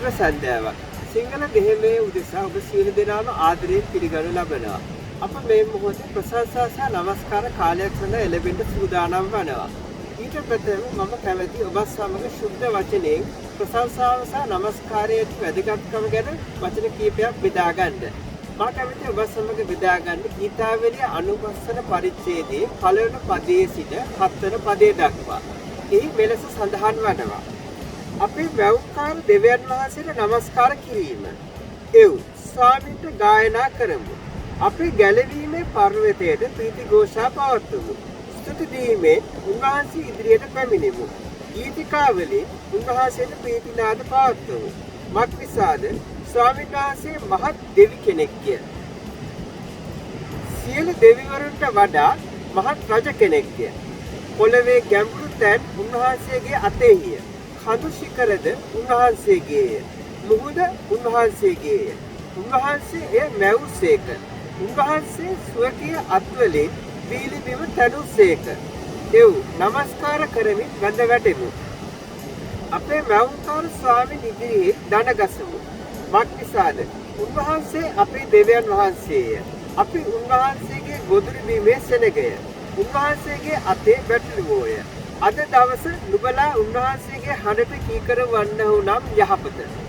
සුර සන්ධ්‍යාවක්. සිංහල දෙහිමේ උදෙසා ඔබ සියලු දෙනාම ආදරයෙන් පිළිගනු ලබනවා. අප මේ මොහොතේ ප්‍රශංසා සහ නමස්කාර කාලයක් සඳහා එළඹෙන්න සූදානම් වනවා. ඊට ප්‍රථම මම කැමැති ඔබ සමග ශුද්ධ වචනයෙන් ප්‍රශංසාව සහ නමස්කාරයේ වැදගත්කම ගැන වචන කීපයක් බෙදා ගන්න. මා කැමැති ඔබ සමග බෙදා ගන්න ගීතාවලිය අනුපස්සන පරිච්ඡේදයේ පළවෙනි පදයේ සිට හත්වන පදයේ දක්වා. එහි මෙලෙස සඳහන් වනවා. අපේ වැව්කාර දෙවියන් වහන්සේට නමස්කාර කිරීම. එව් ස්වාමීන්ට ගායනා කරමු. අපේ ගැලවීමේ පර්වතයට ප්‍රීති ഘോഷා පවත්වමු. ස්තුති දීමෙන් උන්වහන්සේ ඉදිරියට පැමිණෙමු. ගීතිකාවලින් උන්වහන්සේට ප්‍රීති නාද පවත්වමු. මක්නිසාද ස්වාමීන් වහන්සේ මහත් දෙවි කෙනෙක්ය. සියලු දෙවිවරුන්ට වඩා මහත් රජ කෙනෙක්ය. පොළවේ ගැඹුරු තැන් උන්වහන්සේගේ අතේහිය. කඳු ශිඛරද උන්වහන්සේගේය. මුහුද උන්වහන්සේගේය. උන්වහන්සේ එය මැවුසේක. උන්වහන්සේ ස්වකීය අත්වලින් බීලි බිම තනුසේක. එව් නමස්කාර කරමින් වැඳ වැටෙමු. අපේ මෞංකාර ස්වාමීන් ඉදිරියේ දණ ගසමු. මක්නිසාද උන්වහන්සේ අපේ දෙවියන් වහන්සේය. අපි උන්වහන්සේගේ ගොදුරු බිමේ සෙනගය. උන්වහන්සේගේ අතේ වැටළුවෝය. අද දවස නුඹලා උන්වහන්සේගේ හඬට කීකර වන්නහු නම් යහපත.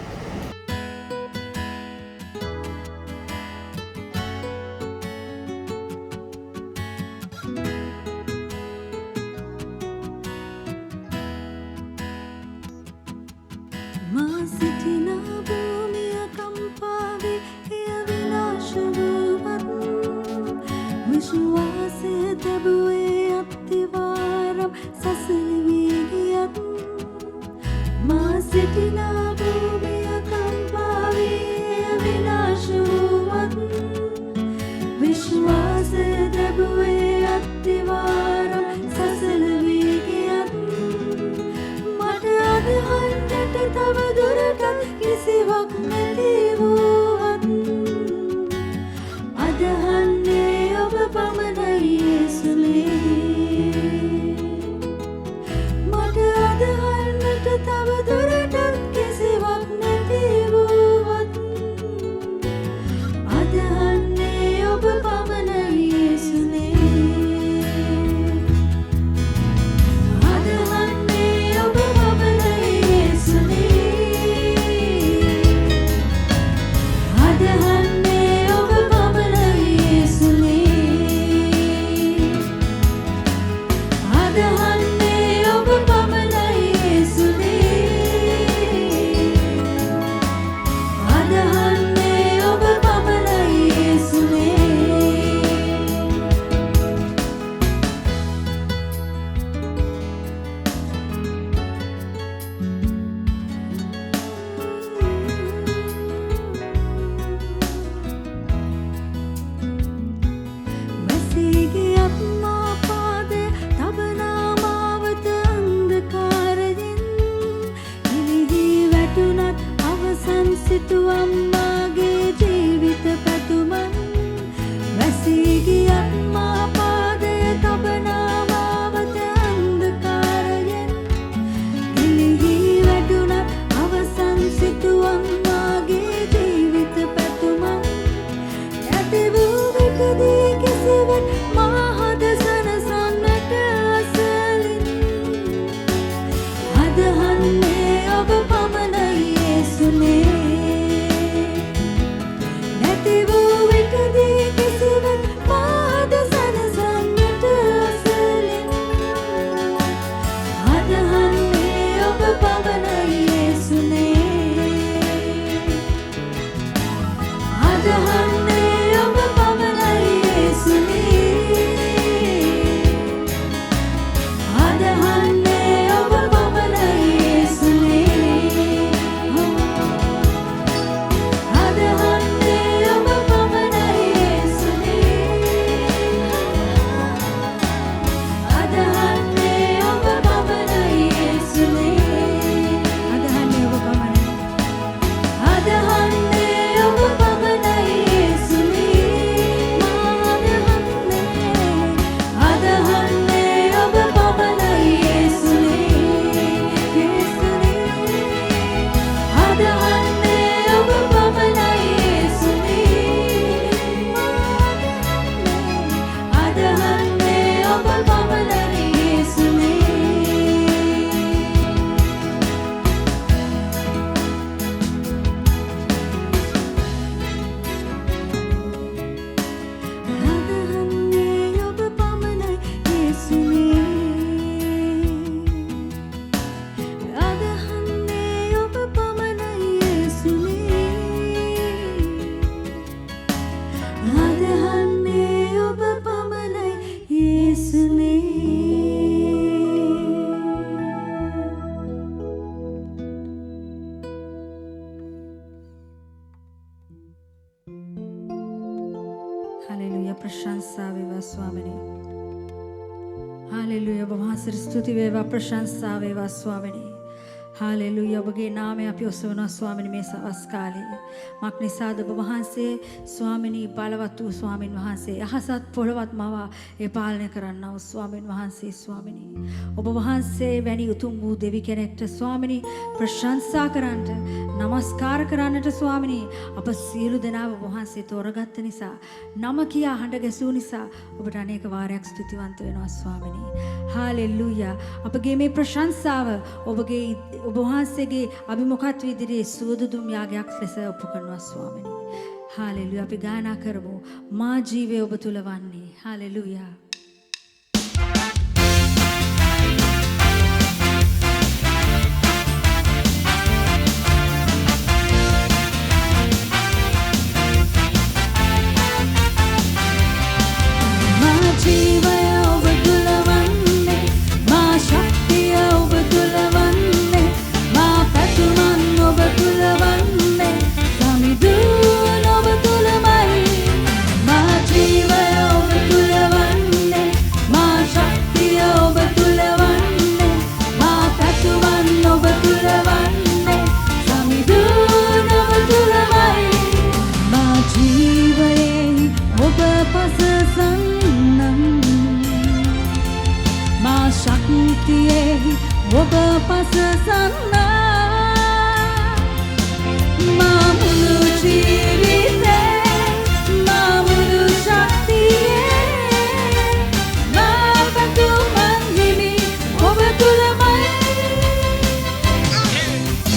हालेलुया प्रशंसा वेवा स्वामिनी हालेलुया වහන්සේට ස්තුති වේවා ප්‍රශංසා වේවා ස්වාමිනේ हालेलुया ඔබගේ නාමය අපි ඔසවනවා ස්වාමිනේ මේ සවස් කාලේ මක් නිසාද ඔබ වහන්සේ ස්වාමිනේ බලවත් වූ ස්වාමින් වහන්සේ අහසත් පොළවත් මවා ඒ පාලනය කරන්නා වූ ස්වාමින් වහන්සේ ස්වාමිනේ ඔබ වහන්සේ වැනි උතුම් වූ දෙවි කෙනෙක්ට ස්වාමිනේ ප්‍රශංසා කරන්නට නමස්කාර කරන්නට ස්වාමිනේ අප සියලු දෙනාව ඔබ වහන්සේ තෝරගත්ත නිසා නම කියා හඬ ගැසූ නිසා ඔබට අනේක වාරයක් ස්තුතිවන්ත වෙනවා ස්වාමිනේ हालेलुया අපගේ මේ ප්‍රශංසාව ඔබගේ ඔබ වහන්සේගේ අභිමුඛත්ව ඉදිරියේ සුවදුදුම් යාගයක් ලෙස ඔප්පු කරනවා ස්වාමිනේ. හාලෙලුයා අපි ගායනා කරමු. මා ජීවය ඔබ තුල වන්නේ. හාලෙලුයා. මා ජීවය ඔබ තුල වන්නේ. මා ශක්තිය ඔබ තුල වන්නේ. මා පැතුමන් ඔබ තුල වන්නේ. සමිඳුන් ඔබ තුලමයි. මා ජීවය ඔබ තුල වන්නේ. මා ශක්තිය ඔබ තුල වන්නේ. මා පැතුමන් ඔබ තුල වන්නේ. සමිඳුන් ඔබ තුලමයි. මා ජීවයේ ඔබ පසසන්නම්. මා ශක්තියේ ඔබ පසසන්නා මා මුළු ජීවිතේ මා මුළු ශක්තියේ මා පැතුමන් හිමි ඔබ තුලමයි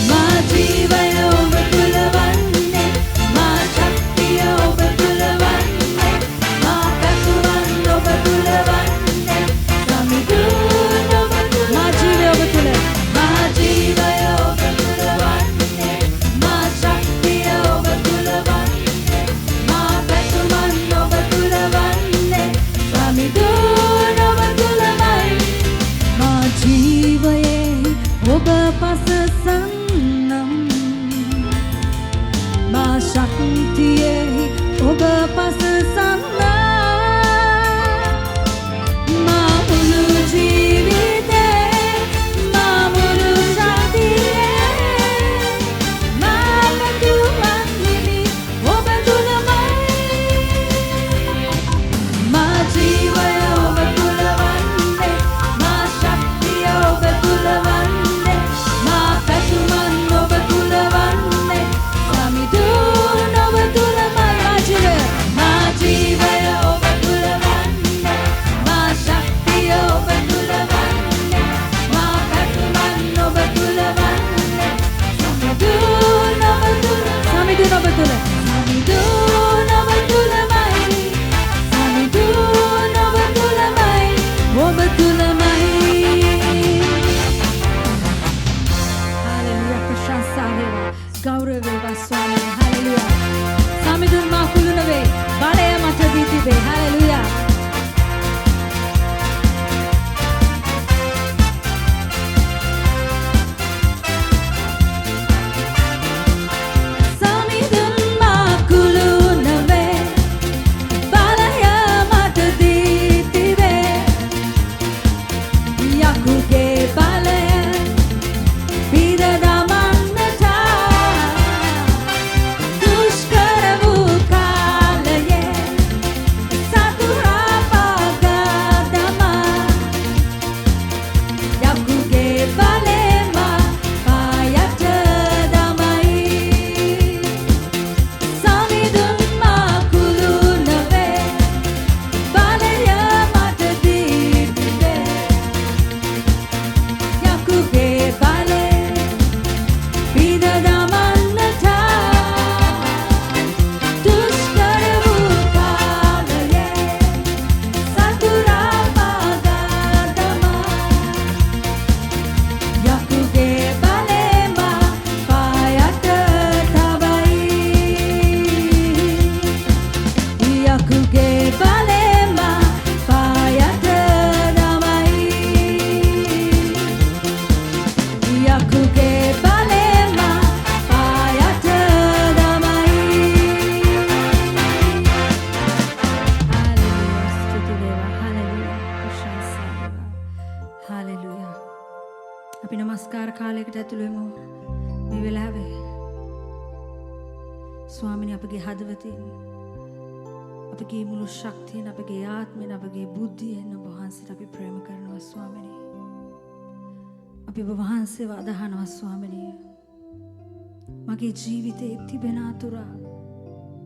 මා ජීවය ඔබ තුල වන්නේ මා ශක්තිය ඔබ තුල වන්නේ මා පැතුමන් ඔබ තුල වන්නේ සමිඳුන් ඔබ තුල මා ජීවය ඔබ තුල මා ජීවය ඔබ තුල වන්නේ මා ශක්තිය ඔබ තුල වන්නේ මා පැතුමන් ඔබ තුල වන්නේ සමිඳුන් ඔබ තුලමයි මා ජීවයේ ඔබ පසසන්නම් මා ශක්තියේ ඔබ පසසන්නා මා මුළු ජීවිතේ මා මුළු ශක්තියේ මා පැතුමන් හිමි ඔබ තුලමයි මා ජීවය ඔබ තුල වන්නේ මා ශක්තිය ඔබ තුල වන්නේ මා පැතුමන් ඔබ තුල වන්නේ සමිඳුන් ඔබ තුලමයි මා ජීවය ඔබ තුල වන්නේ මා ශක්තිය ඔබ තුල වන්නේ මා පැතුමන් ඔබ තුල වන්නේ සමිඳුන් ඔබ තුල සමිඳුන් ඔබ තුල සමිඳුන් ඔබ තුලමයි සමිඳුන් ඔබ තුලමයි ඔබ තුලමයි हालेलुया प्रशंसा වේවා ගෞරව වේවා ස්වාමී हालेलुया සමිඳුන් මා කුළුණ වේ බලය මත දී තිබේ हालेलुया සමිඳුන් මා කුළුණ වේ බලය මත දී තිබේ යකුගේ බලය පිර දමන්නට දුෂ්කර වූ කාලයේ සත් ඇතුළු වෙමු. මේ වෙලාවේ ස්වාමිනී අපගේ හදවතින් අපගේ මුළු ශක්තියෙන් අපගේ ආත්මයෙන් අපගේ බුද්ධියෙන් ඔබ වහන්සේට අපි ප්‍රේම කරනවා ස්වාමිනී. අපි ඔබ වහන්සේව අදහනවා ස්වාමිනී. මගේ ජීවිතේ තිබෙන අතුරා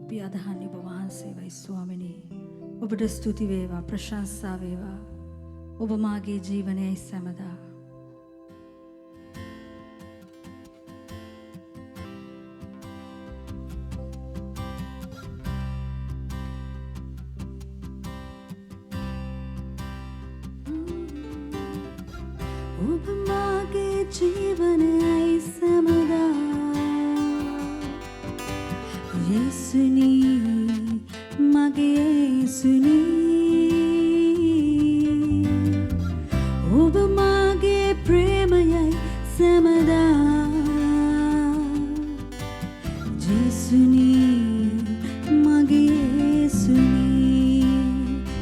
අපි අදහන්නේ ඔබ වහන්සේවයි ස්වාමිනී. ඔබට ස්තුති වේවා, ප්‍රශංසා වේවා. ඔබ මාගේ ජීවනයේ සැමදා. ඔබ මාගේ ජීවනයේ සැමදා. යේසුනී මගේ යේසුනී. ඔබ මාගේ ප්‍රේමයයි සැමදා. යේසුනී මගේ යේසුනී.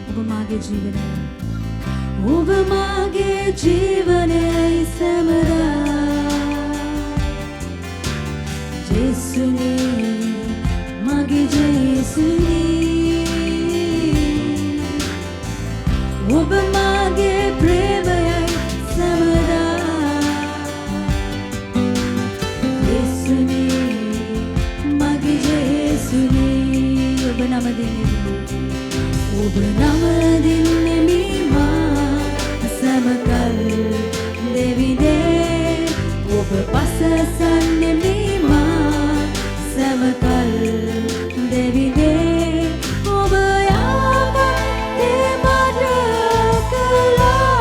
ඔබ මාගේ ජීවනයේ ඔබ මාගේ ජීවනයේ සැමදා. යේසුනී මගේ යේසුනී. ඔබ මාගේ ප්‍රේමයයි සැමදා. යේසුනී මගේ යේසුනී. ඔබ නම දෙන්නේ, ඔබ නම දෙන්නේ සමකල් දෙවිදේ. ඔබ පසසන්නේ මීමා සමකල් දෙවිදේ. ඔබ යාපත්තේ මට කළා.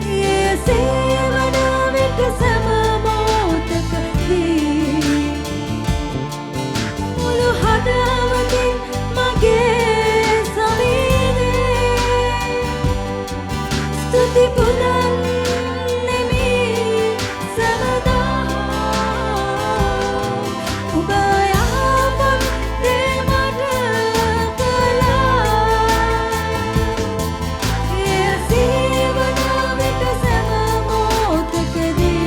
ඒ සේවන විට සම මොහොතකදී මුළු හදවතින් මගේ සමීනේ ස්තුති පුදන්නේ මේ සමදා. ඔබ යහපත් දේ මට කළා. ඒ සේවන විට සම මොහොතකදී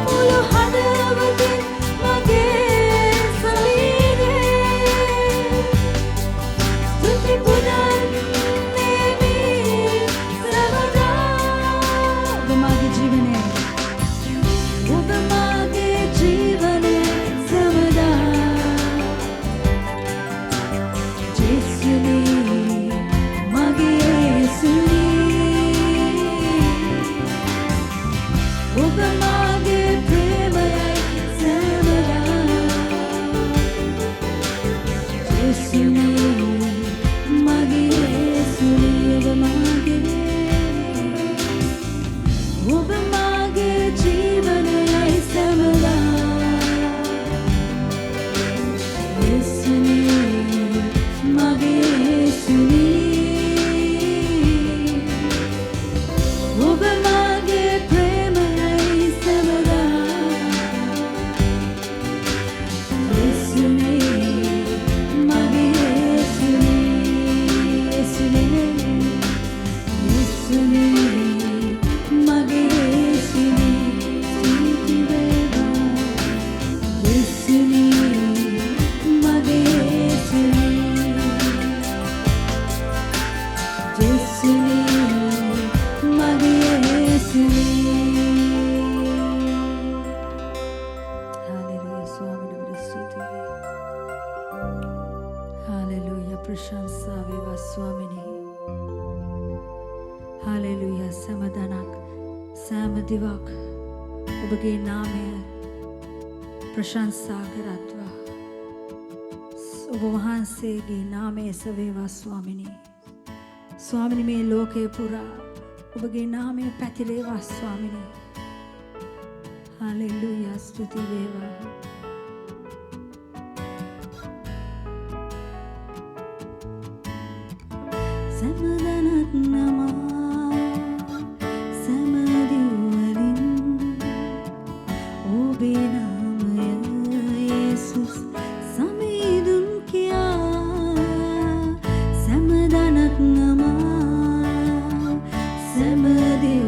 මුළු හදවතින් මගේ සමීනේ ස්තුති පුදන්නේ මේ සමදා. ඔබ මාගේ ජීවනයේ, ඔබ මාගේ ජීවනයේ සමදා. යේසුනී මගේ යේසුනී. ඔබ මාගේ ප්‍රේමයයි සැමදා. යේසුනී මගේ යේසුනී. ඔබ මාගේ ජීවනයේ සැමදා. යේසුනී මගේ යේසුනී. ඔබ මාගේ ප්‍රේමයයි සැමදා. යේසුනී මගේ යේසුනී. යේසුනී මගේ යේසුනී. ස්තුති වේවා. යේසුනී මගේ යේසුනී. යේසුනී මගේ යේසුනී. හalleluya. ස්වාමීන් ස්තුතියි. හalleluya. ප්‍රශංසා වේවා ස්වාමිනේ. හalleluya. සමදනක් සෑම දිවක් ඔබගේ නාමය ප්‍රශංසා කරත්වා. ඔබ වහන්සේගේ නාමය සවේවා ස්වාමිනී. ස්වාමිනී මේ ලෝකේ පුරා ඔබගේ නාමය පැතිරේවා ස්වාමිනී. හalleluya. ස්තුති වේවා. සමදනක් නමා සමදිවලින් ඔබේ නාමය යේසුස් සමීදුන් කියා. සමදනක් නමා සමදිවලින්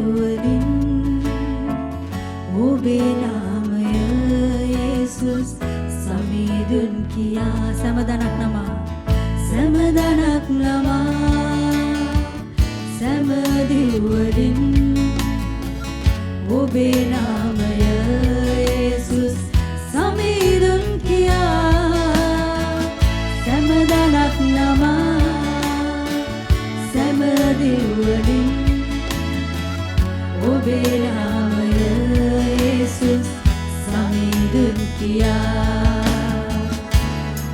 ඔබේ නාමය යේසුස් සමීදුන් කියා සමදනක් නමා සමදනක් නමා සමදිවලින් ඔබේ නාමය යේසුස් සමීදුන් කියා සමදනක් නමා සමදිවලින් ඔබේ නාමය යේසුස් සමීදුන් කියා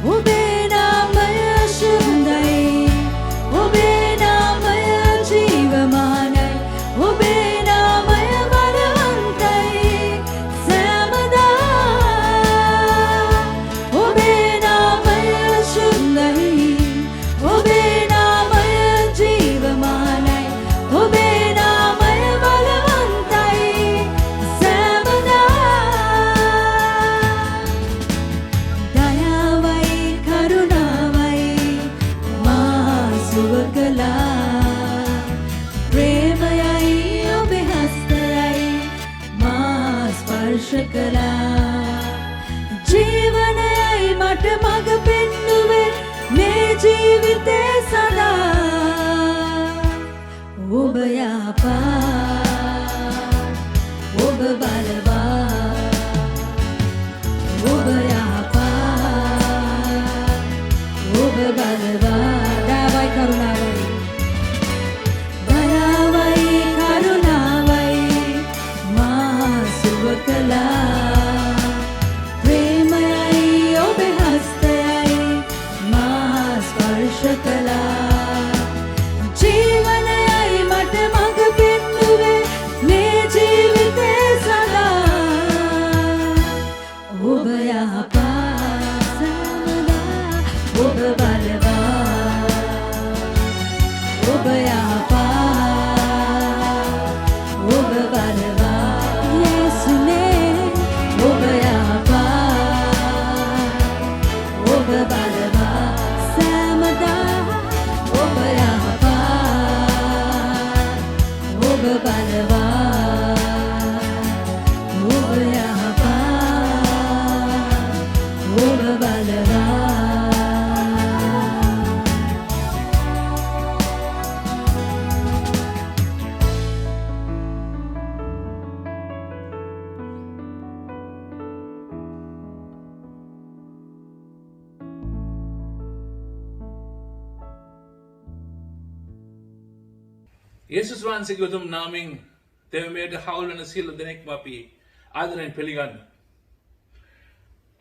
ඔබේ නාමය ශුද්ධයි ඔබේ නාමය ජීවමානයි ඔබේ නාමය බලවන්තයි සෑමදා ඔබේ නාමය ශුද්ධයි ඔබේ නාමය ජීවමානයි ඔබේ නාමය බලවන්තයි සෑමදා දයාවයි කරුණාවයි මා සුව කළා ප්‍රේමයයි ඔබේ හස්තයයි මා ස්පර්ශ කළා ජීවනයයි මට මඟ පෙන්නුවේ මේ ජීවිතේ සදා ඔබ යහපත් ඔබ බලවත් ඔබ යහපත් ඔබ බලවත් දයාවයි කරුණාවයි දයාවයි කරුණාවයි මා සුව කළා ප්‍රේමයයි ඔබේ හස්තයයි මා ස්පර්ශ කළා ජීවනයයි මට මඟ පෙන්නුවේ මේ ජීවිතේ සදා ඔබ යහපත් සමදා ඔබ බලවත් ඔබ යහපත් ඔබ බලවත් යේසුනේ ඔබ යහපත් ඔබ බලවත් සමදා ඔබ යහපත් ඔබ බලවත් ඔබ යහපත් ඔබ බලවත් යේසුස් වහන්සේගේ උතුම් නාමයෙන් දෙවියන්ට හවුල් වෙන සියලු දෙනෙක්ම අපි ආදරෙන් පිළිගන්න.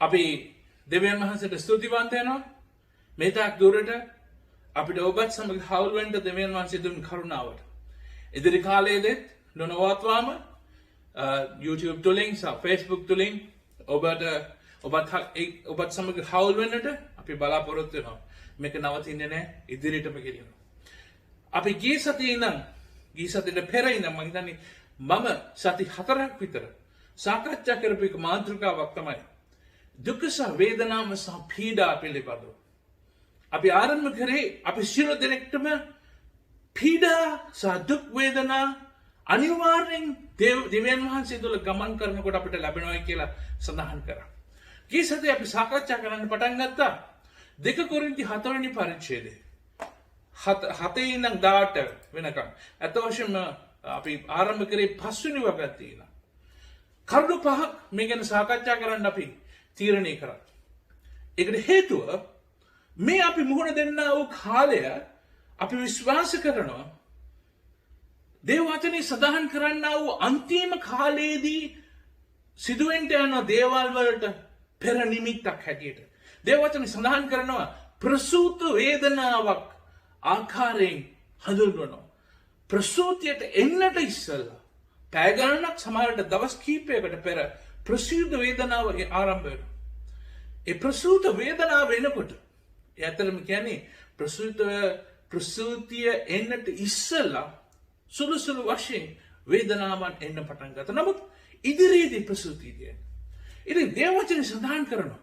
අපි දෙවියන් වහන්සේට ස්තුතිවන්ත වෙනවා. මේ තාක් දුරට අපිට ඔබත් සමග හවුල් වෙන්න දෙවියන් වහන්සේ දුන් කරුණාවට. ඉදිරි කාලයේදී නොනවත්වාම YouTube තුලින් සහ Facebook තුලින් ඔබත් සමග හවුල් වෙන්නට අපි බලාපොරොත්තු වෙනවා. මේක නවතින්නේ නැහැ. ඉදිරියටම ගෙනියනවා. අපි ගිය සතියේ ඉඳන් ගිය සතියට පෙර ඉඳන් මම හිතන්නේ මම සති 4ක් විතර සාකච්ඡා කරපු එක මාතෘකාවක් තමයි දුක සහ වේදනාව සහ පීඩා පිළිබඳව. අපි ආරම්භ කරේ අපි සියලු දෙනෙක්ටම පීඩා සහ දුක් වේදනා අනිවාර්යෙන් දෙවියන් වහන්සේ තුළ ගමන් කරනකොට අපිට ලැබෙනවා කියලා සඳහන් කරා. ගිය සතියේ අපි සාකච්ඡා කරන්න පටන් ගත්තා 2 කොරින්ති 4 වෙනි පරිච්ඡේදය. 7 ඉඳන් 18 වෙනකම්. අත වශයෙන්ම අපි ආරම්භ කරේ 5 වෙනි වගත් තියෙනවා. කරුණු 5ක් මේ ගැන සාකච්ඡා කරන්න අපි තීරණය කරා. ඒකට හේතුව මේ අපි මුහුණ දෙන්නා වූ කාලය අපි විශ්වාස කරනවා දේව වචනේ සඳහන් කරන්නා වූ අන්තිම කාලයේදී සිදුවෙන්න යන දේවල් වලට පෙර නිමිත්තක් හැටියට දේව වචනේ සඳහන් කරනවා ප්‍රසූත වේදනාවක් ආකාරයෙන් හඳුන්වනවා. ප්‍රසූතියට එන්නට ඉස්සෙල්ලා පැය ගණනක් සමහරට දවස් කිහිපයකට පෙර ප්‍රසූත වේදනාව ආරම්භ වෙනවා. ඒ ප්‍රසූත වේදනාව එනකොට ඒ ඇත්තටම කියන්නේ ප්‍රසූතිය එන්නට ඉස්සෙල්ලා සුළු සුළු වශයෙන් වේදනාවන් එන්න පටන් ගත්තා. නමුත් ඉදිරියේදී ප්‍රසූතියදී ඉතින් දේව වචනේ සඳහන් කරනවා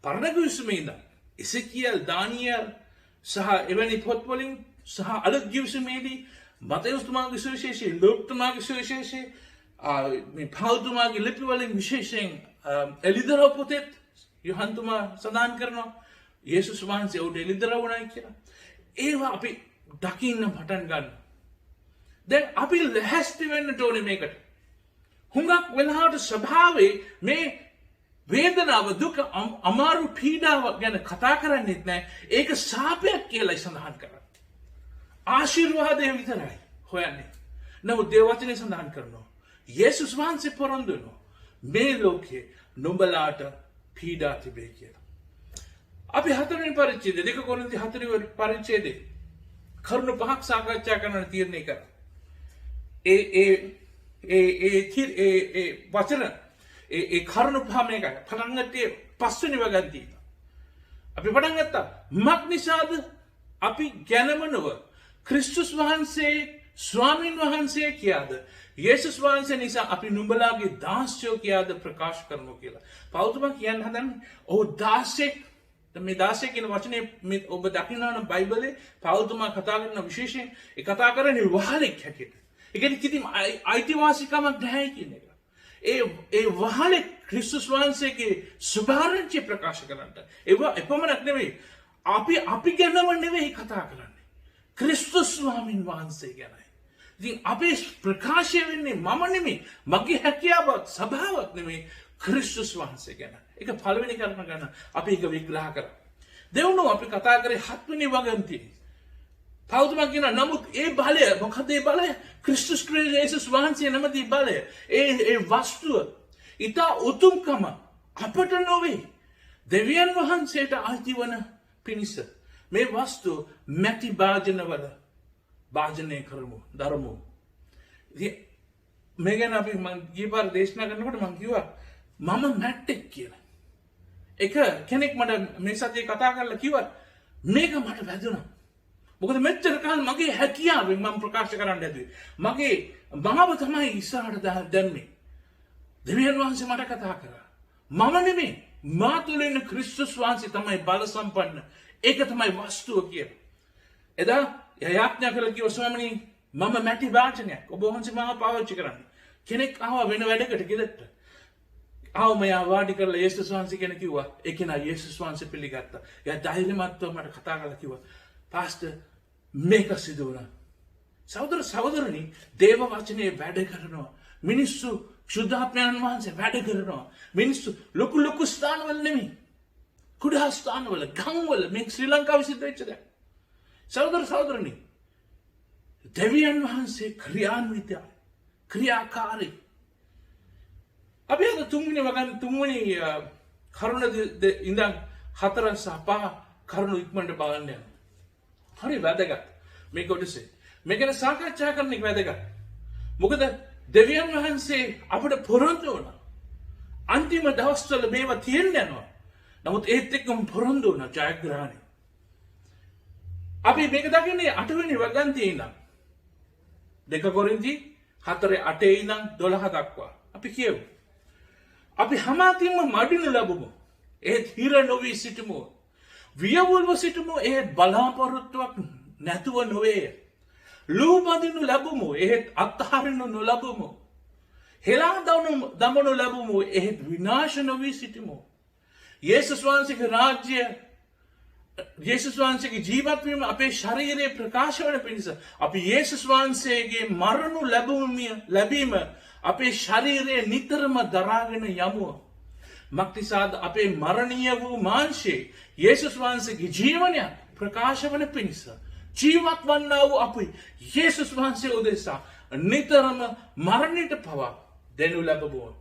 පරණ කිවිසුමේ ඉඳන් එසේකියල් දානියල් සහ එවැනි පොත්වලින් සහ අලුත් කිවිසුමේදී මතෙවුස් තුමාගේ සුවිශේෂයේ ලූක් තුමාගේ සුවිශේෂයේ මේ පෞතුමාගේ ලිපි වලින් විශේෂයෙන් එලිදරව් පොතේත් යොහන්තුමා සඳහන් කරනවා යේසුස් වහන්සේ උඩ එලිදරව් වුණායි කියලා. ඒවා අපි දකින්න පටන් ගන්න. දැන් අපි ලැහැස්ති වෙන්න ඕනේ මේකට. හුඟක් වෙලාවට ස්වභාවයේ මේ වේදනාව දුක අමාරු පීඩාව ගැන කතා කරන්නේත් නැහැ. ඒක ශාපයක් කියලා සඳහන් කරනවා. ආශිර්වාදය විතරයි හොයන්නේ. නමුත් දේව වචනේ සඳහන් කරනවා යේසුස් වහන්සේ පොරොන්දු වෙනවා මේ ලෝකේ නුඹලාට පීඩා තිබේ කියලා. අපි 4 වෙනි පරිච්ඡේදය 2 කොරින්ති 4 වෙනි පරිච්ඡේදයේ කරුණු 5ක් සාකච්ඡා කරන්න තීරණය කරා. ඒ වචන ඒ කරුණු පහ මේකයි. පටන් ගත්තේ 5 වෙනි වගන්තිය. අපි පටන් ගත්තා මක් නිසාද අපි ගැනමනව ක්‍රිස්තුස් වහන්සේ ස්වාමීන් වහන්සේ කියාද යේසුස් වහන්සේ නිසා අපි නුඹලාගේ දාස්යෝ කියාද ප්‍රකාශ කරනවා කියලා. පෞතුමා කියන්න හදන්නේ ඔහු දාසෙක්. මේ දාසය කියන වචනේ ඔබ දකිනවා නම් බයිබලේ පෞතුමා කතා කරන විශේෂයෙන් ඒ කතා කරන්නේ වහලෙක් හැටියට. ඒ කියන්නේ කිසිම අයිතිවාසිකමක් නැහැ කියන එක. ඒ වහලේ ක්‍රිස්තුස් වහන්සේගේ සුභාරංචි ප්‍රකාශ කරන්නට. ඒව එපමණක් නෙවෙයි. අපි ගැනම නෙවෙයි කතා කරන්නේ. ක්‍රිස්තුස් ස්වාමීන් වහන්සේ ගැනයි. ඉතින් අපේ ප්‍රකාශය වෙන්නේ මම නෙමෙයි, මගේ හැකියාවක්, සභාවක් නෙමෙයි, ක්‍රිස්තුස් වහන්සේ ගැන. ඒක පළවෙනි කරුණ ගන්න අපි ඒක විග්‍රහ කරා. දෙවනුව අපි කතා කරේ 7 වෙනි වගන්තිය. පෞතුමා කියන නමුත් ඒ බලය මොකද ඒ බලය? ක්‍රිස්තුස් යේසුස් වහන්සේ නමැති බලය. ඒ වස්තුව ඊට උතුම්කම අපට නොවේ. දෙවියන් වහන්සේට අයිති වන පිණිස මේ වස්තුව මැටි භාජනවල භාජනය කරමු, දරමු. මේ ගැන අපි ගිය පාර දේශනා කරනකොට මම කිව්වා මම මැට්ටෙක් කියලා. එක කෙනෙක් මට මේ සතියේ කතා කරලා කිව්වා මේක මට වැදුණා. මොකද මෙච්චර කාල මගේ හැකියාවෙන් මම ප්‍රකාශ කරන්න ඇදුවේ. මගේ මාව තමයි ඉස්සරහට දැම්මේ. දෙවියන් වහන්සේ මට කතා කරා. මම නෙමෙයි, මා තුළ ඉන්න ක්‍රිස්තුස් වහන්සේ තමයි බල සම්පන්න. ඒක තමයි වස්තුව කියලා. එදා යාඥා කළා කිව්වා ස්වාමීනි මම මැටි වාචනයක් ඔබ වහන්සේ මාව පාවිච්චි කරන්න. කෙනෙක් ආවා වෙන වැඩකට ගෙදරට. මෙයා වාඩි කරලා යේසුස් වහන්සේ කෙනෙක් කිව්වා. ඒ කෙනා යේසුස් වහන්සේ පිළිගත්තා. එයා ධෛර්යමත්ව මට කතා කරලා කිව්වා පාස්ටර් මේක සිදු වුණා. සහෝදරනි දේව වචනේ වැඩ කරනවා. මිනිස්සු ශුද්ධාත්මයන් වහන්සේ වැඩ කරනවා. මිනිස්සු ලොකු ස්ථානවල නෙමෙයි. කුඩා ස්ථානවල ගම්වල මේ ශ්‍රී ලංකාවේ සිද්ධ වෙච්ච දේ. සහෝදරනි දෙවියන් වහන්සේ ක්‍රියාන්විතයි. ක්‍රියාකාරී. අපි අද තුන්වෙනි කරුණ ඉඳන් 4 සහ 5 කරුණු ඉක්මනට බලන්න යනවා. හරි වැදගත්. මේ කොටසේ මේක ගැන සාකච්ඡා කරන්න එක වැදගත්. මොකද දෙවියන් වහන්සේ අපිට පොරොන්දු වුණා. අන්තිම දවස්වල මේවා තියෙන්න යනවා. නමුත් ඒත් එක්කම පොරොන්දු වුණා ජයග්‍රහණය. අපි මේක දකින්නේ 8 වෙනි වගන්තියේ ඉඳන් 2 කොරින්ති 4:8 ඉඳන් 12 දක්වා. අපි කියමු. අපි හැමතිස්සෙම මඩිනු ලැබුමු. ඒත් හිර නොවි සිටමු. වියවුල්ව සිටමු. ඒත් බලාපොරොත්තුවක් නැතුව නොවේ. ලූපදිනු ලැබුමු. ඒත් අත්හරිනු නොලැබුමු. හෙලා දමනු ලැබුමු. ඒත් විනාශ නොවි සිටමු. යේසුස් වහන්සේගේ රාජ්‍ය යේසුස් වහන්සේගේ ජීවත් වීම අපේ ශරීරයේ ප්‍රකාශ වන පිණිස අපි යේසුස් වහන්සේගේ මරණු ලැබීම අපේ ශරීරයේ නිතරම දරාගෙන යමු. මක්නිසාද අපේ මරණීය වූ මාංශයේ යේසුස් වහන්සේගේ ජීවනය ප්‍රකාශ වන පිණිස ජීවත් වන්නා වූ අපි යේසුස් වහන්සේ උදෙසා නිතරම මරණයට පවා දෙනු ලැබුවා.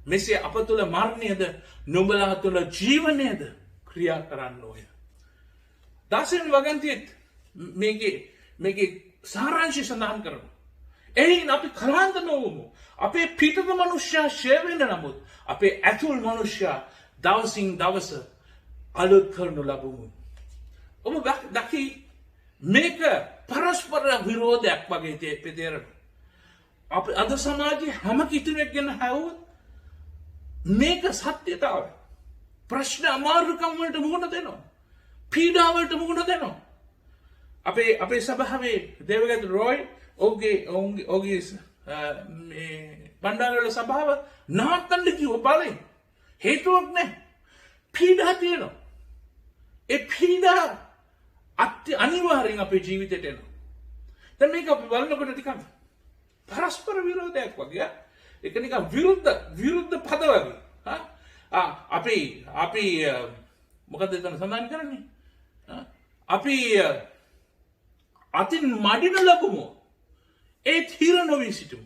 මෙසේ අප තුළ මරණයද නුඹලා තුළ ජීවනයද ක්‍රියා කරන්න ඕය. 10 වෙනි වගන්තියෙත් මේකේ සාරාංශය සඳහන් කරනවා. එයින් අපි කලන්ත නොවමු. අපේ පිටත මනුෂ්‍යයා ෂේ වෙන්න නමුත් අපේ ඇතුල් මනුෂ්‍යයා දවසින් දවස අලුත් කරනු ලබමු. ඔබ දකි මේක පරස්පර විරෝධයක් වගේ තේරෙනවා. අපි අද සමාජයේ හැම කිතුනෙක් ගැන හැවුවොත් මේක සත්‍යතාවය. ප්‍රශ්න අමාරුකම් වලට මුහුණ දෙනවා. පීඩා වලට මුහුණ දෙනවා. අපේ සභාවේ දේවගත රොයි ඔහුගේ බණ්ඩාරවල සභාව නවත්තන්න කිව්ව බලෙන්. හේතුවක් නැහැ. පීඩා තියෙනවා. ඒ පීඩා අනිවාර්යෙන් අපේ ජීවිතයට එනවා. දැන් මේක අපි බලනකොට ටිකක් පරස්පර විරෝධයක් වගේ. ඒක නිකන් විරුද්ධ පද වගේ. අපි මොකද එතන සඳහන් කරන්නේ? අපි අතින් මඩින ලැබුමු. ඒ තීර නොවී සිටමු.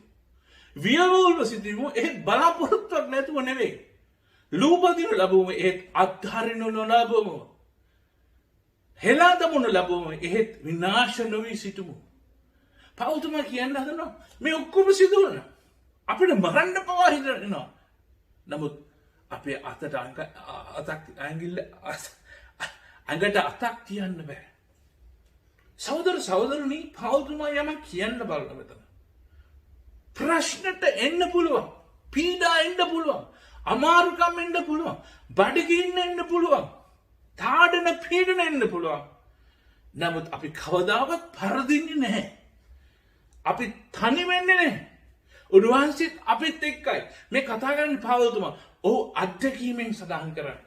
වියවුල්ව සිටමු. ඒ බලාපොරොත්තුවක් නැතුව නෙවෙයි. ලූපදිනු ලැබුමු. ඒ අත්හරිනු නොලැබුමු. හෙලා දමනු ලැබුමු. එහෙත් විනාශ නොවී සිටමු. පෞතුමා කියන්න හදනවා මේ ඔක්කොම සිදු වුණා. අපිට මරන්න පවා හිතෙනවා. නමුත් අපේ අතට ඇඟට අතක් තියන්න බෑ. සහෝදරනි පෞතුමා යමක් කියන්න බලන්න මෙතන. ප්‍රශ්නට එන්න පුළුවන්. පීඩා එන්න පුළුවන්. අමාරුකම් එන්න පුළුවන්. බඩගින්න එන්න පුළුවන්. තාඩන පීඩන එන්න පුළුවන්. නමුත් අපි කවදාවත් පරදින්නේ නැහැ. අපි තනි වෙන්නේ නැහැ. උන්වහන්සේත් අපිත් එක්කයි. මේ කතා කරන්නේ පෞතුමා. ඔහු අත්දැකීමෙන් සඳහන් කරන්නේ.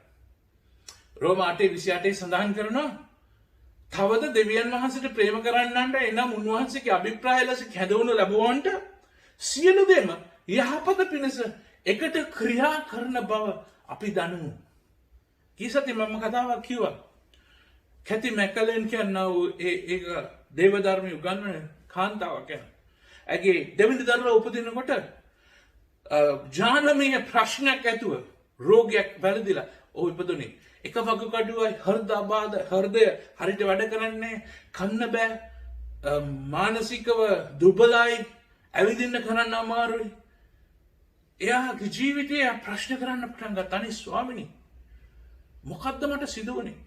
රෝම 8:28 සඳහන් කරනවා තවද දෙවියන් වහන්සේට ප්‍රේම කරන්නන්ට එනම් උන්වහන්සේගේ අභිප්‍රාය ලෙස කැඳවනු ලැබුවන්ට සියලු දෙම යහපත පිණිස එකට ක්‍රියා කරන බව අපි දනිමු. කීසති මම කතාවක් කිව්වා. කැති මැකලෙන් කියනවා ඒක දේවධර්මයේ උගන්වන කාන්තාවක් ගැන. ඇගේ දෙවෙනි දරුවා උපදිනකොට ජානමය ප්‍රශ්නයක් ඇතුව රෝගයක් වැළඳිලා ඔහු ඉපදුනේ. එක වගකඩුවයි හෘදාබාධ හෘදය හරියට වැඩ කරන්නේ කන්න බෑ මානසිකව දුබලයි ඇවිදින්න කරන්න අමාරුයි. එයාගේ ජීවිතේ ප්‍රශ්න කරන්න පටන් ගත්තා. අනේ ස්වාමිනී මොකද්ද මට සිදු වුනේ?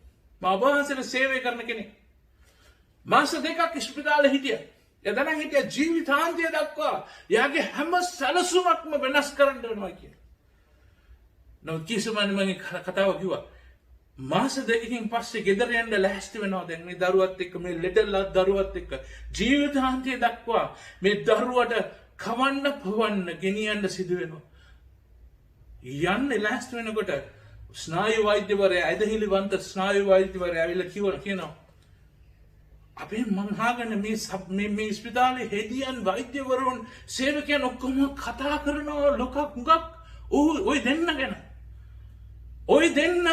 මම ඔබ වහන්සේට සේවය කරන කෙනෙක්. මාස දෙකක් ඉස්පිතාලේ හිටියා. එදා හිටියා ජීවිතාන්තය දක්වා එයාගේ හැම සැලසුමක්ම වෙනස් කරන්න වෙනවා කියලා. නමුත් කිසිමන්නේ මගේ කතාව කිව්වා. මාස දෙකකින් පස්සේ ගෙදර යන්න ලෑස්ති වෙනවා. දැන් මේ දරුවත් එක්ක මේ ලෙඩලා දරුවත් එක්ක ජීවිතාන්තය දක්වා මේ දරුවට කවන්න පවන්න ගෙනියන්න සිදු වෙනවා. යන්නේ ලෑස්ති වෙනකොට ස්නායු වෛද්‍යවරයා ඇදහිලිවන්ත ස්නායු වෛද්‍යවරයා ඇවිල්ලා කියනවා අපේ මං අහගෙන මේ ස්පිතාලේ හෙදියන් වෛද්‍යවරුන් සේවකයන් ඔක්කොම කතා කරනවා ලොකක් හුඟක් ඔය දෙන්න ගැන. ඔය දෙන්න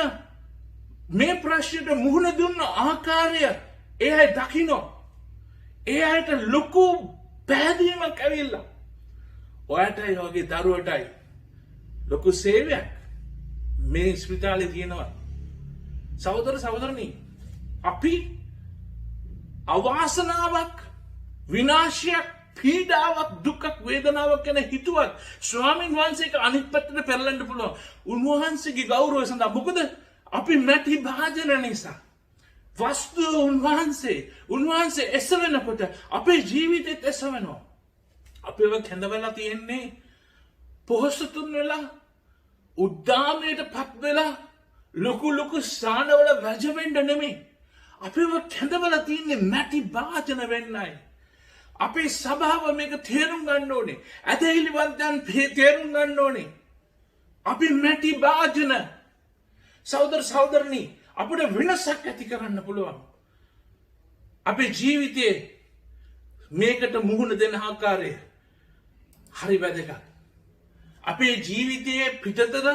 මේ ප්‍රශ්නයට මුහුණ දුන්න ආකාරය ඒ අය දකිනවා. ඒ අයට ලොකු පැහැදීමක් ඇවිල්ලා. ඔයාටයි වගේ දරුවටයි ලොකු සේවයක් මේ ස්පිතාලේ තියෙනවා. සහෝදරනි අපි අවාසනාවක් විනාශයක් පීඩාවක් දුකක් වේදනාවක් ගැන හිතුවත් ස්වාමීන් වහන්සේක අනිත් පැත්තට පෙරලෙන්න පුළුවන්. උන්වහන්සේගේ ගෞරවය සඳහා මොකද අපි මැටි භාජන නිසා වස්තු උන්වහන්සේ එසවෙනකොට අපේ ජීවිතෙත් එසවෙනවා. අපේව කැඳවලා තියෙන්නේ පොහොසතුන් වෙලා උද්දාමයට පත් වෙලා ලොකු ස්ථානවල වැජවෙන්න නෙමෙයි. අපේව කැඳවලා තියෙන්නේ මැටි භාජන වෙන්නයි. අපේ සභාව මේක තේරුම් ගන්න ඕනේ. ඇදහිලිවන්තයන් තේරුම් ගන්න ඕනේ. අපි මැටි භාජන. සහෝදරනි අපිට වෙනසක් ඇති කරන්න පුළුවන්. අපේ ජීවිතයේ මේකට මුහුණ දෙන ආකාරය හරි වැදගත්. අපේ ජීවිතයේ පිටතට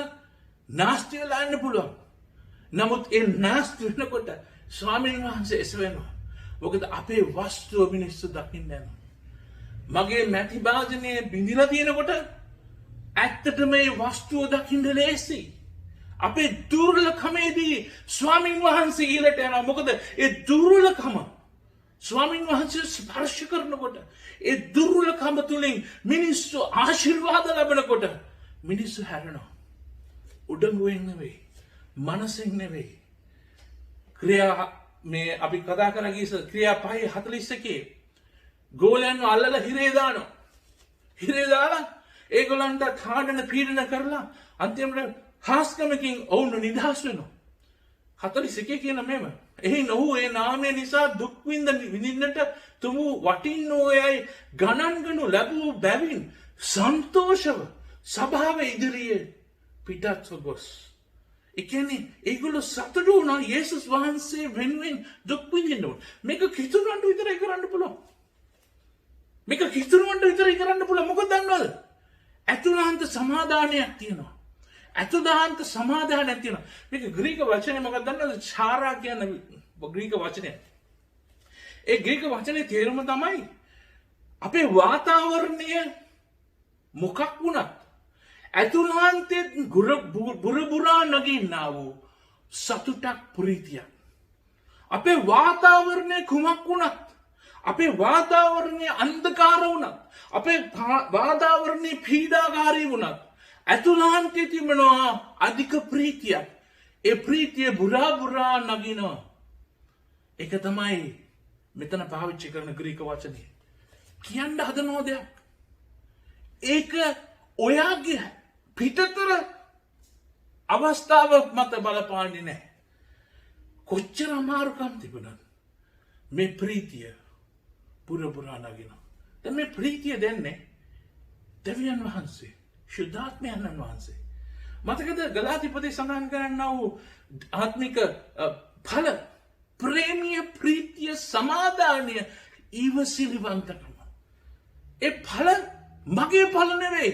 නාස්ති වෙලා යන්න පුළුවන්. නමුත් ඒ නාස්ති වෙනකොට ස්වාමීන් වහන්සේ එසවෙනවා. මොකද අපේ වස්තුව මිනිස්සු දකින්න යනවා. මගේ මැටි භාජනයේ බිඳිලා තියෙනකොට ඇත්තටම මේ වස්තුව දකින්න ලේසි. අපේ දුර්ලභකමේදී ස්වාමීන් වහන්සේ ඊළට යනවා. මොකද ඒ දුර්ලභකම ස්වාමීන් වහන්සේ ස්පර්ශ කරනකොට ඒ දුර්ලභකම තුලින් මිනිස්සු ආශිර්වාද ලැබනකොට මිනිස්සු හැරෙනවා. උඩඟුවෙන් නෙවෙයි, මනසෙන් නෙවෙයි. ක්‍රියා මේ අපි කතා කරා ගියස ක්‍රියා 5:41 ගෝලයන්ව අල්ලලා හිරේ දානවා. හිරේ දාලා ඒගොල්ලන්ට තාඩන පීඩන කරලා අන්තිමට හාස්කමකින් ඔවුන් නිදහස් වෙනවා. 41 කියන මෙම. එහින් ඔහු ඒ නාමය නිසා දුක් විඳින්නට තුමු වටින්නෝයයි ගණන් ගනු ලැබූ බැවින් සන්තෝෂව සභාව ඉදිරියේ පිටත්ව ගොස්. ඒ කියන්නේ ඒගොල්ලෝ සතුටු වුණා යේසුස් වහන්සේ වෙනුවෙන් දුක් විඳින්න ඕන. මේක කිතුරුන්ට විතරයි කරන්න පුළුවන්. මේක කිතුරුන්ට විතරයි කරන්න පුළුවන්. මොකද දන්නවද? ඇතුළාන්ත සමාදානයක් තියෙනවා. ඇතුළාන්ත සමාදානයක් තියෙනවා. මේක ග්‍රීක වචනේ මොකක්ද දන්නවද? ඡාරා කියන ග්‍රීක වචනය. ඒ ග්‍රීක වචනේ තේරුම තමයි අපේ වාතාවරණය මොකක් වුණත් ඇතුළාන්තයේ බුරබුරා නගින්නා වූ සතුටක් ප්‍රීතියක්. අපේ වාතාවරණය කුමක් වුණත් අපේ වාතාවරණය අන්ධකාර වුණත් අපේ වාතාවරණය පීඩාකාරී වුණත් ඇතුළාන්තයේ තිබෙනවා අධික ප්‍රීතියක්. ඒ ප්‍රීතිය බුරා නගිනවා. ඒක තමයි මෙතන පාවිච්චි කරන ග්‍රීක වචනේ. කියන්න හදනෝ දෙයක්. ඒක ඔයාගේ පිටතර අවස්ථාවක් මත බලපාන්නේ නැහැ. කොච්චර අමාරුකම් තිබුණත් මේ ප්‍රීතිය පුරපුරා නගිනවා. දැන් මේ ප්‍රීතිය දෙන්නේ දෙවියන් වහන්සේ, ශුද්ධාත්මයන් වහන්සේ. මතකද ගලාතිපතේ සඳහන් කරන්නා වූ ආත්මික ඵල ප්‍රේමීය ප්‍රීතිය සමාදානය ඊවසිලිවන්තකම. ඒ ඵල මගේ ඵල නෙවෙයි.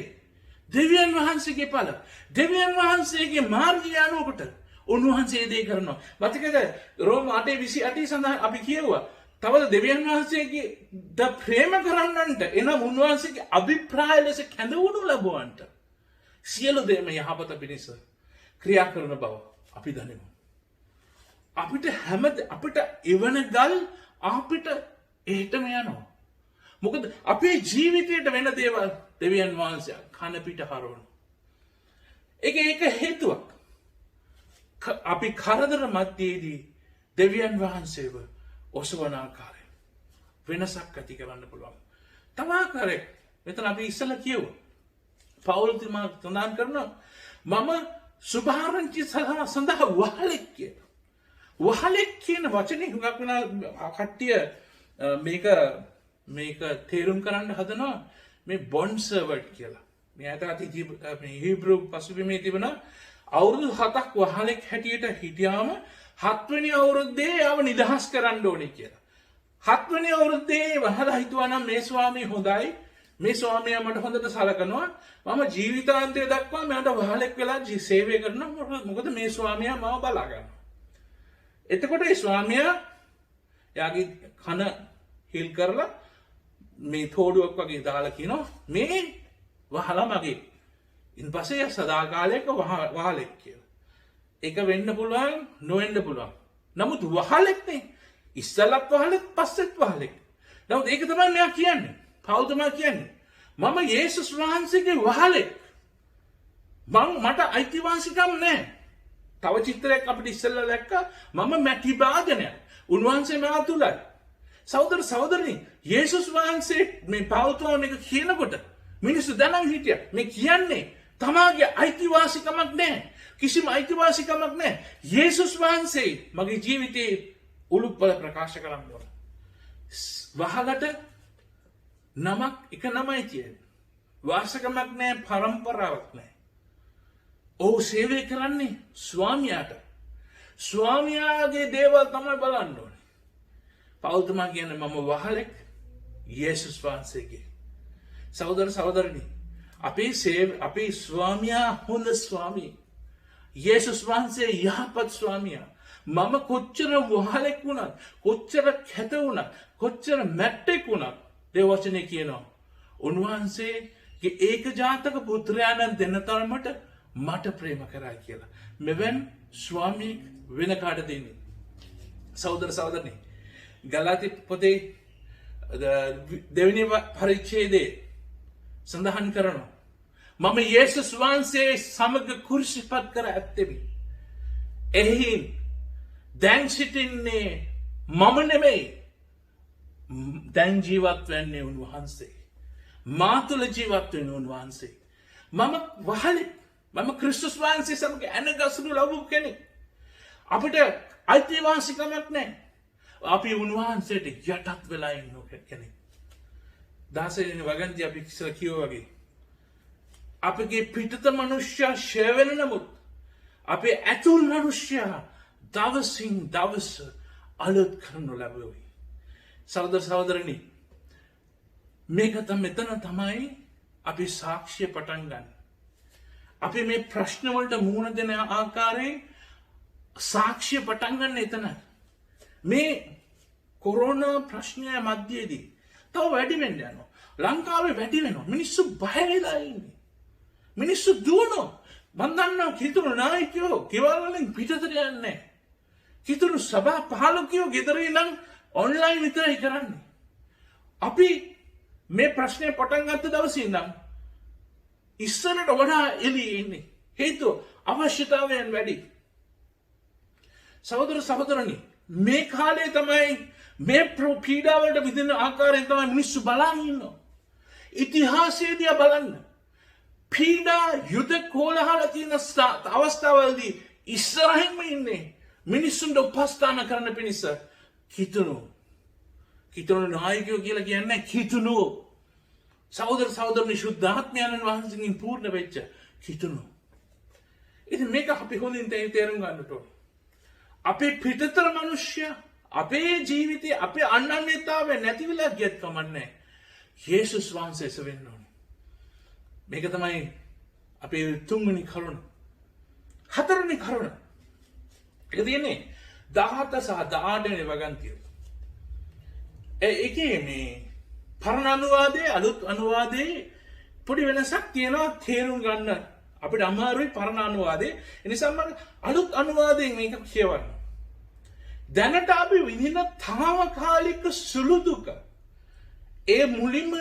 දෙවියන් වහන්සේගේ ඵල. දෙවියන් වහන්සේගේ මාර්ගය යනකොට උන්වහන්සේ දේ කරනවා. මතකද රෝම 8:28 සඳහන් අපි කියුවා. තවද දෙවියන් වහන්සේගේ ප්‍රේම කරන්නන්ට එනම් උන්වහන්සේගේ අභිප්‍රාය ලෙස කැඳවුණු ලැබුවන්ට සියලු දේම යහපත පිණිස ක්‍රියා කරන බව අපි දනිමු. අපිට එවන ගල් අපිට එහෙටම යනවා. මොකද අපේ ජීවිතයට වෙන දේවල් දෙවියන් වහන්සේ කන පිට හරවන. ඒක හේතුවක්. අපි කරදර මැදදී දෙවියන් වහන්සේව ඔසවන ආකාරය වෙනසක් ඇති කරන්න පුළුවන්. තව ආකාරයක් මෙතන අපි ඉස්සෙල්ලා කියුවා. පවුල් තුමා සඳහන් කරනවා මම සුභාරංචි සඳහා වහලෙක් කියලා. වහලෙක් කියන වචනේ හුඟක් වෙනා කට්ටිය මේක තේරුම් කරන්න හදනවා මේ බොන්ඩ් සර්වන්ට් කියලා. මේ අත හීබ්‍රු පසුබිමේ තිබෙන අවුරුදු 7ක් වහලෙක් හැටියට හිටියාම 7 වෙනි අවුරුද්දේ ආව නිදහස් කරන්න ඕනේ කියලා. 7 වෙනි අවුරුද්දේ වහලා හිතුවා නම් මේ ස්වාමී හොඳයි. මේ ස්වාමියා මට හොඳට සලකනවා. මම ජීවිතාන්තය දක්වා මට වහලෙක් වෙලා සේවය කරනවා. මොකද මේ ස්වාමියා මාව බලා ගන්නවා. එතකොට ඒ ස්වාමියා යාගේ කන හිල් කරලා මේ තෝඩුවක් වගේ දාලා කියනවා මේ වහලා මගේ. ඉන්පස්සේ සදාකාලයක වහලෙක් කියලා. ඒක වෙන්න පුළුවන් නොවෙන්න පුළුවන්. නමුත් වහලෙක් නේ. ඉස්සලක් වහලෙක් පස්සෙත් වහලෙක්. නමුත් ඒක තමයි මෙයා කියන්නේ. පවුල් තමයි කියන්නේ. මම යේසුස් වහන්සේගේ වහලෙක්. මට අයිතිවාසිකම් නැහැ. තව චිත්‍රයක් අපිට ඉස්සෙල්ලා දැක්කා මම මැටි භාජනයක්. උන්වහන්සේ මා තුලයි. සහෝදරනි යේසුස් වහන්සේ මේ පවුල් එක කියනකොට මිනිස්සු දැනන් හිටියා. මේ කියන්නේ තමාගේ අයිතිවාසිකමක් නැහැ. කිසිම අයිතිවාසිකමක් නැහැ. යේසුස් වහන්සේ මගේ ජීවිතේ උළුප්පල ප්‍රකාශ කරන්න ඕන. වහලට නමක් එක නමයි තියෙන්නේ. වාසකමක් නැහැ, පරම්පරාවක් නැහැ. ඔහු සේවය කරන්නේ ස්වාමියාට. ස්වාමියාගේ දේවල් තමයි බලන්න ඕනේ. පවුල් තුමා කියන්නේ මම වහලෙක් යේසුස් වහන්සේගේ. සහෝදරනි අපේ ස්වාමියා හොඳ ස්වාමී. යේසුස් වහන්සේ යහපත් ස්වාමියා. මම කොච්චර වහලෙක් වුණත්, කොච්චර කැත වුණත්, කොච්චර මැට්ටෙක් වුණත් දේවවචනේ කියනවා උන්වහන්සේගේ ඒකජාතක පුත්‍රයාණන් දෙන්න තරමට මට ප්‍රේම කරා කියලා. මෙවන් ස්වාමී වෙන කාට දෙන්නේ. සහෝදරනි ගලාති පොතේ දෙවෙනි පරිච්ඡේදයේ සඳහන් කරනවා මම යේසුස් වහන්සේ සමග කුරුසිපත් කර ඇත්තෙමි. එහි දැන් සිටින්නේ මම නෙමෙයි. දැන් ජීවත් වෙන්නේ උන්වහන්සේ. මා තුළ ජීවත් වෙන්නේ උන්වහන්සේ. මම වහලෙක්. මම ක්‍රිස්තුස් වහන්සේ සමග ඇනගසනු ලැබූ කෙනෙක්. අපිට අයිතිවාසිකමක් නැහැ. අපි උන්වහන්සේට යටත් වෙලා ඉන්න කෙනෙක්. 16 වෙනි වගන්තිය අපි ඉස්සර කිව්වා වගේ. අපගේ පිටත මනුෂ්‍යයා ෂය වෙන නමුත් අපේ ඇතුල් මනුෂ්‍යයා දවසින් දවස අලුත් කරනු ලැබුවයි. සහෝදර සහෝදරනි, මේක මෙතන තමයි අපි සාක්ෂිය පටන් ගන්න. අපි මේ ප්‍රශ්න වලට මුහුණ දෙන ආකාරයෙන් සාක්ෂිය පටන් ගන්න එතන. මේ කොරෝනා ප්‍රශ්නය මැදදී තව වැඩි වෙන්න යනවා. ලංකාවේ වැඩි වෙනවා. මිනිස්සු බය වෙලා ඉන්නේ. මිනිස්සු දුවනවා. මම දන්නවා කිතුරු නායකයෝ ගෙවල් වලින් පිටතට යන්නේ නැහැ. කිතුරු සභා පාලකයෝ ගෙදර ඉඳන් ඔන්ලයින් විතරයි කරන්නේ. අපි මේ ප්‍රශ්නේ පටන් ගත්ත දවසේ ඉඳන් ඉස්සරට වඩා එළියේ ඉන්නේ. හේතුව අවශ්‍යතාවයන් වැඩි. සහෝදර සහෝදරනි, මේ කාලේ තමයි මේ පීඩාවලට විඳින ආකාරයෙන් තමයි මිනිස්සු බලන් ඉන්නවා. ඉතිහාසයේදී බලන්න. පීඩා යුද කෝලහල තියෙන අවස්ථාවලදී ඉස්සරහින්ම ඉන්නේ මිනිස්සුන්ට උපස්ථාන කරන පිණිස කිතුණු නායකයෝ කියලා කියන්නේ කිතුණු. සහෝදර සහෝදරනි, ශුද්ධාත්මයන් වහන්සේගෙන් පූර්ණ වෙච්ච කිතුණු. ඉතින් මේක අපි හොඳින් තේරුම් ගන්නට ඕනේ. අපේ පිටතර මනුෂ්‍ය අපේ ජීවිතේ අපේ අනන්‍යතාවය නැති වෙලා ගියත් කමන්නේ. යේසුස් වහන්සේ වෙන්න ඕනේ. මේක තමයි අපේ තුන්වෙනි කරුණ. හතරවෙනි කරුණ. ඒක තියෙන්නේ 17 සහ 18 වෙනි වගන්තිය. ඒකේ මේ පරණ අනුවාදයේ අලුත් අනුවාදයේ පොඩි වෙනසක් තියෙනවා තේරුම් ගන්න. අපිට අමාරුයි පරණ අනුවාදයේ. ඒ නිසා මම අලුත් අනුවාදයෙන් මේක කියවන්න. දැනට අපි විඳින තාවකාලික සුළු දුක ඒ මුලින්ම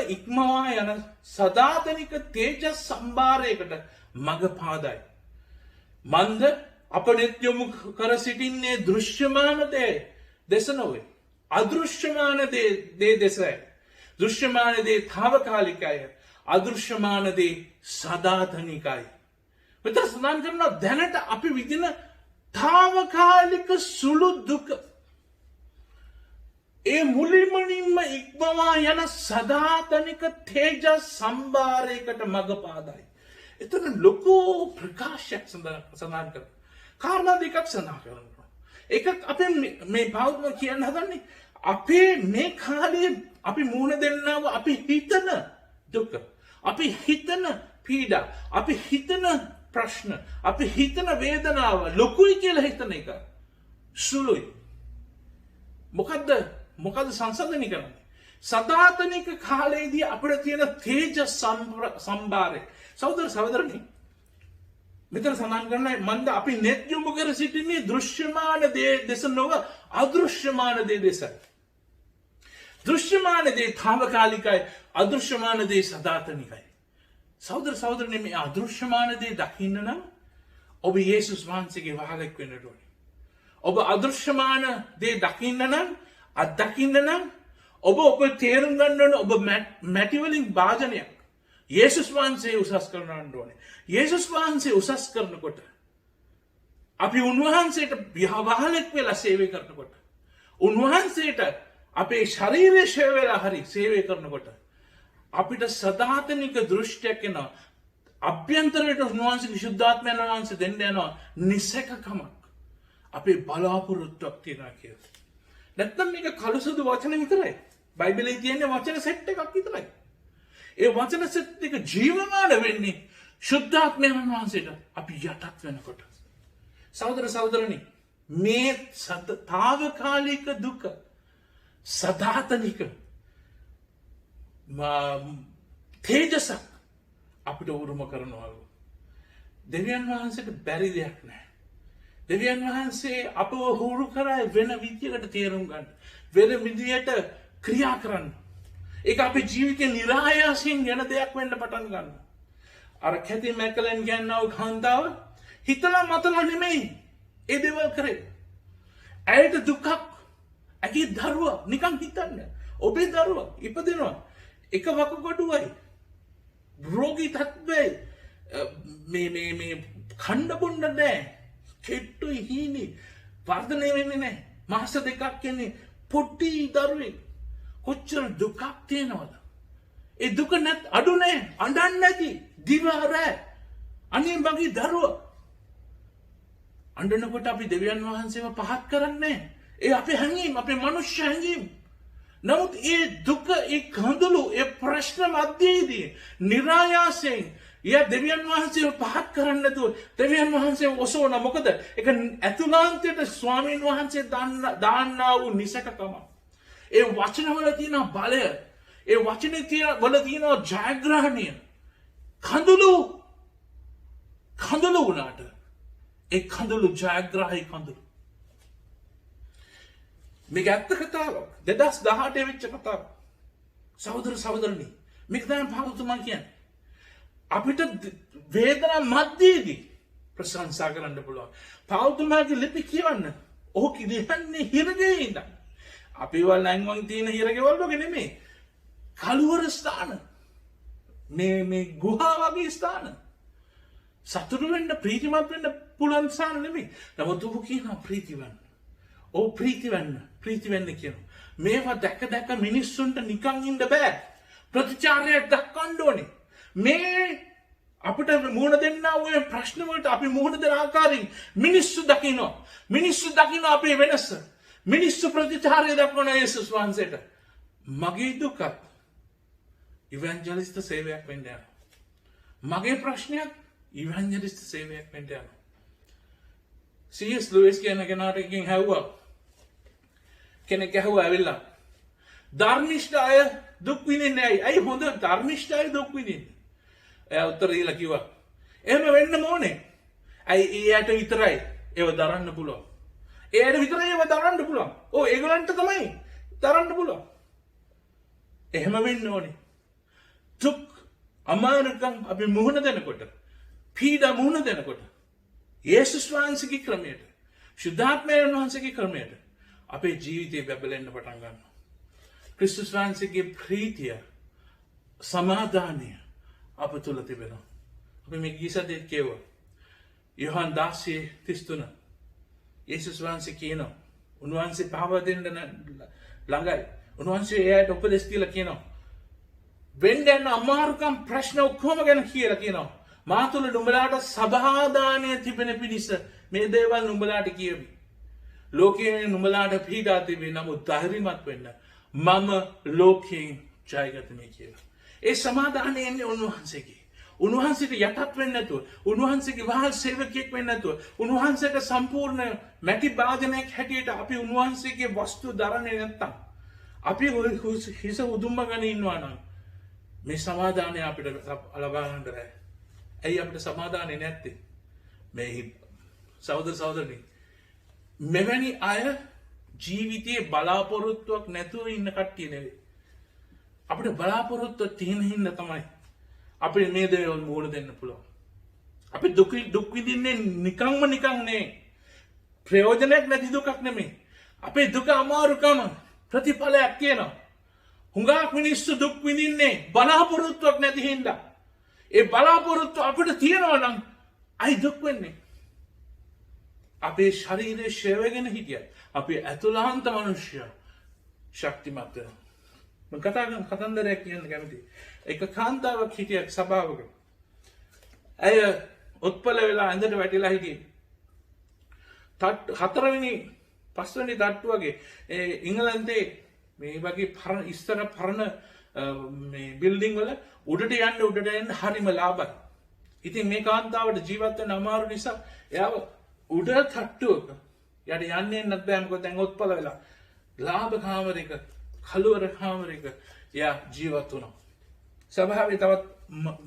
ඉක්මවා යන සදාතනික තේජස් සම්භාරයකට මඟ පාදයි. මන්ද අපට යොමු කර සිටින්නේ දෘශ්‍යමාන දේ දෙස නොවේ. අදෘශ්‍යමාන දේ දෙසයි. දෘශ්‍යමාන දේ තාවකාලිකයි. අදෘශ්‍යමාන දේ සදාතනිකයි. මෙතන සඳහන් කරනවා දැනට අපි විඳින තාවකාලික සුළු දුක ඒ මුලින්ම ඉක්මවා යන සදාතනික තේජස් සම්භාරයකට මඟ පාදයි. එතන ලොකු ප්‍රකාශයක් සඳහන් කරනවා. කාරණා දෙකක් සඳහන් කරනවා. එකක් අපේ මේ බෞද්ධ කියන්න හදන්නේ අපේ මේ කාලේ අපි මුහුණ දෙන්නව අපි හිතන දුක, අපි හිතන පීඩා, අපි හිතන ප්‍රශ්න, අපි හිතන වේදනාව ලොකුයි කියලා හිතන එක සුළුයි. මොකද සංසන්දනය කරන්නේ? සදාතනික කාලයේදී අපිට තියෙන තේජස් සම්භාරය. සහෝදර සහෝදරනි, මෙතන සඳහන් කරන්නේ මන්ද අපි net යොමු කර සිටින්නේ දෘශ්‍යමාන දේ දෙස නොව අදෘශ්‍යමාන දේ දෙසයි. දෘශ්‍යමාන දේ තාවකාලිකයි, අදෘශ්‍යමාන දේ සදාතනිකයි. සහෝදර සහෝදරනි, මේ අදෘශ්‍යමාන දේ දකින්න නම් ඔබ යේසුස් වහන්සේගේ වහලෙක් වෙන්න ඕනේ. ඔබ අදෘශ්‍යමාන දේ දකින්න නම් අත්දකින්න නම් ඔබ තේරුම් ගන්න ඕනේ ඔබ මැටි වලින් භාජනයක් යේසුස් වහන්සේ උසස් කරන්න ඕනේ. යේසුස් වහන්සේ උසස් කරනකොට අපි උන්වහන්සේට වහලෙක් වෙලා සේවය කරනකොට, උන්වහන්සේට අපේ ශරීරය ෂය වෙලා හරි සේවය කරනකොට අපිට සදාතනික දෘෂ්ටියක් එනවා. අභ්‍යන්තරයට උන්වහන්සේගේ ශුද්ධාත්මයන් වහන්සේ දෙන්න යනවා නිසකකමක්. අපේ බලාපොරොත්තුවක් තියෙනවා කියලා. නැත්නම් මේක කළුසුදු වචන විතරයි. බයිබලයේ තියෙන වචන සෙට් එකක් විතරයි. ඒ වචන සෙට් එක ජීවමාන වෙන්නේ ශුද්ධාත්මයන් වහන්සේට අපි යටත් වෙනකොට. සහෝදර සහෝදරනි, මේ තාවකාලික දුක සදාතනික තේජසක් අපිට උරුම කරනවලු. දෙවියන් වහන්සේට බැරි දෙයක් නැහැ. දෙවියන් වහන්සේ අපව හුරු කරා වෙන විදියකට තේරුම් ගන්න, වෙන විදියට ක්‍රියා කරන්න. ඒක අපේ ජීවිතේ નિરાයාසයෙන් යන දෙයක් වෙන්න පටන් ගන්නවා. අර කැති මැකලන් කියනව කාන්තාව හිතලා මතලා නෙමෙයි ඒ දේවල් කරේ. ඇයට දුකක්, ඇගේ දරුවා නිකන් හිතන්න. ඔබේ දරුවා ඉපදෙනවා එක වකුගඩුවයි, රෝගී තත්ත්වයි, මේ කණ්ඩ බොන්න නැහැ, කෙට්ටුයි හීනි වර්ධනය වෙන්නේ නැහැ. මාස දෙකක් කියන්නේ පොට්ටි දරුවෙක්. කොච්චර දුකක් තියෙනවද? ඒ දුක නැත් අඩු නැහැ. අඬන්නේ නැති දිවා රෑ. අනේ මගේ දරුවා. අඬනකොට අපි දෙවියන් වහන්සේව පහත් කරන්නේ නැහැ. ඒ අපේ හැඟීම්, අපේ මනුෂ්‍ය හැඟීම්. නමුත් ඒ දුක, ඒ කඳුළු, ඒ ප්‍රශ්න මැදදී નિરાයාසයෙන් දෙවියන් වහන්සේව පහත් කරන්නේ නැතුව දෙවියන් වහන්සේව ඔසවන. මොකද ඒක ඇතුළාන්තයට ස්වාමීන් වහන්සේ දාන්නා වූ නිසකකම. ඒ වචනවල තියෙන බලය, ඒ වචනේ වල තියෙන ජයග්‍රහණය. කඳුළු වුණාට ඒ කඳුළු ජයග්‍රහී කඳුළු. මේක ඇත්ත කතාවක්. 2018 වෙච්ච කතාවක්. සහෝදර සහෝදරනි, මේක තමයි පාවුතුමා කියන්නේ. අපිට වේදනා මැදදී ප්‍රශංසා කරන්න පුළුවන්. පාවුතුමාගේ ලිපි කියවන්න. ඔහු කියන්නේ හිරගේ ඉඳන්. අපි වල ලංවන් තියෙන හිරගෙවල් වගේ නෙමෙයි. කළුවර ස්ථාන. මේ ගුහා වගේ ස්ථාන. සතුටු වෙන්න, ප්‍රීතිමත් වෙන්න පුළුවන් ස්ථාන නෙමෙයි. නමුත් ඔහු කියනවා ප්‍රීති වෙන්න. ඔව් ප්‍රීති වෙන්න කියනවා. මේවා දැක මිනිස්සුන්ට නිකන් ඉන්න බෑ. ප්‍රතිචාරයක් දක්වන්න ඕනේ. මේ අපිට මුහුණ දෙන්න ඔය ප්‍රශ්න වලට අපි මුහුණ දෙන ආකාරයෙන් මිනිස්සු දකිනවා අපේ වෙනස. මිනිස්සු ප්‍රතිචාරය දක්වන යේසුස් වහන්සේට. මගේ දුකත් ඉවැන්ජලිස්ට් සේවයක් වෙන්න යනවා. මගේ ප්‍රශ්නයක් ඉවැන්ජලිස්ට් සේවයක් වෙන්න යනවා. C.S. ලුයිස් කියන කෙනාට එකකින් හැව්වා. කෙනෙක් ඇහුවා ඇවිල්ලා. ධර්මිෂ්ඨ අය දුක් විඳින්නේ ඇයි? ඇයි හොඳ ධර්මිෂ්ඨ අය දුක් විඳින්නේ? එයා උත්තර දීලා කිව්වා. එහෙම වෙන්න ඕනේ. ඇයි එයාට විතරයි ඒව දරන්න පුළුවන්. එයාට විතරයි ඒව දරන්න පුළුවන්. ඔව් ඒගොල්ලන්ට තමයි දරන්න පුළුවන්. එහෙම වෙන්න ඕනේ. දුක් අමාරුකම් අපි මුහුණ දෙනකොට, පීඩා මුහුණ දෙනකොට යේසුස් වහන්සේගේ ක්‍රමයට, ශුද්ධාත්මයන් වහන්සේගේ ක්‍රමයට අපේ ජීවිතේ බබලෙන්න පටන් ගන්නවා. ක්‍රිස්තුස් වහන්සේගේ ප්‍රීතිය, සමාදානය අප තුළ තිබෙනවා. අපි මේ ගීසදේ කියුවා. යොහන් 10:33 යේසුස් වහන්සේ කියනවා, උන්වහන්සේ පහව දෙන්න ළඟයි. උන්වහන්සේ එයාට උපදෙස් දීලා කියනවා, වෙන්න යන අමාරුකම් ප්‍රශ්න ඔක්කොම ගැන කියලා කියනවා. මා තුළ නුඹලාට සමාදානය තිබෙන පිණිස මේ දේවල් නුඹලාට කියවි. ලෝකයේ නුඹලාට පීඩා තිබේ, නමුත් ධෛර්යමත් වෙන්න. මම ලෝකයෙන් ජයගත මේ කියලා. ඒ සමාදානය එන්නේ උන්වහන්සේගේ. උන්වහන්සේට යටත් වෙන්නේ නැතුව, උන්වහන්සේගේ වහල් සේවකයෙක් වෙන්නේ නැතුව, උන්වහන්සේට සම්පූර්ණ මැටි භාජනයක් හැටියට අපි උන්වහන්සේගේ වස්තු දරන්නේ නැත්තම්, අපි හිස උදුම්මගෙන ඉන්නවා නම් මේ සමාදානය අපිට ලබා ගන්න බැහැ. ඇයි අපිට සමාදානය නැත්තේ? මේ සහෝදර සහෝදරනි, මෙවැනි අය ජීවිතයේ බලාපොරොත්තුවක් නැතුව ඉන්න කට්ටිය නෙවෙයි. අපිට බලාපොරොත්තුවක් තියෙන හින්දා තමයි අපිට මේ දේවල් මුහුණ දෙන්න පුළුවන්. අපි දුක් විඳින්නේ නිකන් නේ. ප්‍රයෝජනයක් නැති දුකක් නෙමෙයි. අපේ දුක අමාරුකම ප්‍රතිඵලයක් තියෙනවා. හුඟක් මිනිස්සු දුක් විඳින්නේ බලාපොරොත්තුවක් නැති හින්දා. ඒ බලාපොරොත්තු අපිට තියෙනවා නම් අයි දුක් වෙන්නේ. අපේ ශරීරයේ ශේවගෙන හිටියත් අපේ ඇතුළාන්ත මනුෂ්‍ය ශක්තිමත් වෙනවා. මම කතන්දරයක් කියන්න කැමතියි. එක කාන්තාවක් හිටියක් සභාවක. ඇය උත්පල වෙලා ඇඳට වැටිලා හිටියේ. 4වෙනි 5වෙනි තට්ටු වගේ ඉංගලන්තේ මේ වගේ පරණ මේ බිල්ඩින් වල උඩට යන්න හරිම ලාභයි. ඉතින් මේ කාන්තාවට ජීවත් වෙන්න අමාරු නිසා එයාව උඩ තට්ටුවක යට යන්නේ නැත් බෑ. මොකද දැන් උත්පල වෙලා ලාභ කාමරයක, කළුවර කාමරයක එයා ජීවත් වුණා. සභාවේ තවත්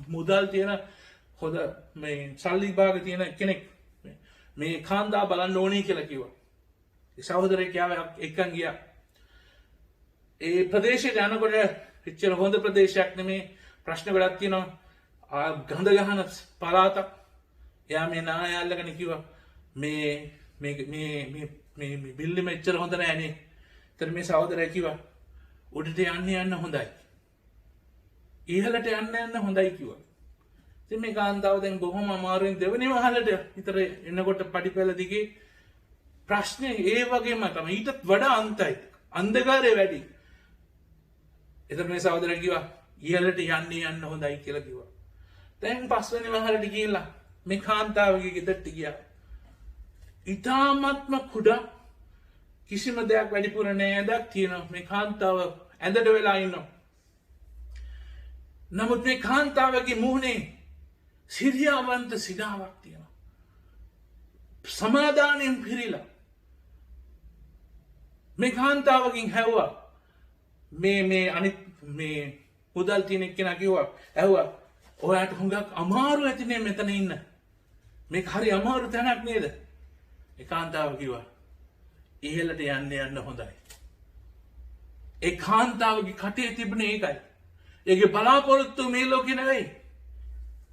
මුදල් තියෙන හොඳ මේ සල්ලි භාග තියෙන කෙනෙක් මේ කාන්තාව බලන්න ඕනේ කියලා කිව්වා. ඒ සහෝදරයෙක් එක්කන් ගියා. ඒ ප්‍රදේශයට යනකොට එච්චර හොඳ ප්‍රදේශයක් නෙමේ. ප්‍රශ්න ගොඩක් තියෙනවා. ගඳ ගහන පළාතක්. එයා මේ නාය අල්ලගෙන කිව්වා මේ බිල්ඩිම එච්චර හොඳ නෑනේ. ඒතර මේ සහෝදරයා කිව්වා උඩට යන්න හොඳයි. ඉහළට යන්න හොඳයි කිව්වා. ඉතින් මේ කාන්තාව දැන් බොහොම අමාරුවෙන් දෙවෙනි මහලට විතර එනකොට පඩිපෙළ දිගේ ප්‍රශ්නේ ඒ වගේම තමයි ඊටත් වඩා අන්තයි. අන්ධකාරය වැඩි. එතකොට මේ සහෝදරයා කිව්වා ඉහළට යන්න හොඳයි කියලා කිව්වා. දැන් පස්වෙනි මහලට ගිහිල්ලා මේ කාන්තාවගේ ගෙදරට ගියා. ඊටාත්ම කුඩා කිසිම දෙයක් වැඩිපුර නෑ ඇඳක් තියෙනවා. මේ කාන්තාව ඇඳට වෙලා ඉන්නවා. නමුත් මේ කාන්තාවගේ මුහුණේ සිරියාවන්ත සිනාවක් තියෙනවා. සමාදානයෙන් පිරීලා මේ කාන්තාවකින් හැව්වා මේ අනිත් මේ මුදල් තියෙන එක්කෙනා කිව්වා ඇහුවා ඔයාට හුඟක් අමාරු ඇතිනේ මෙතන ඉන්න. මේක හරි අමාරු තැනක් නේද? ඒ කාන්තාව කිව්වා ඉහළට යන්න හොඳයි. ඒ කාන්තාවගේ කටේ තිබුණේ ඒකයි. ඒගේ බලාපොරොත්තු මේ ලෝකේ නෙවෙයි.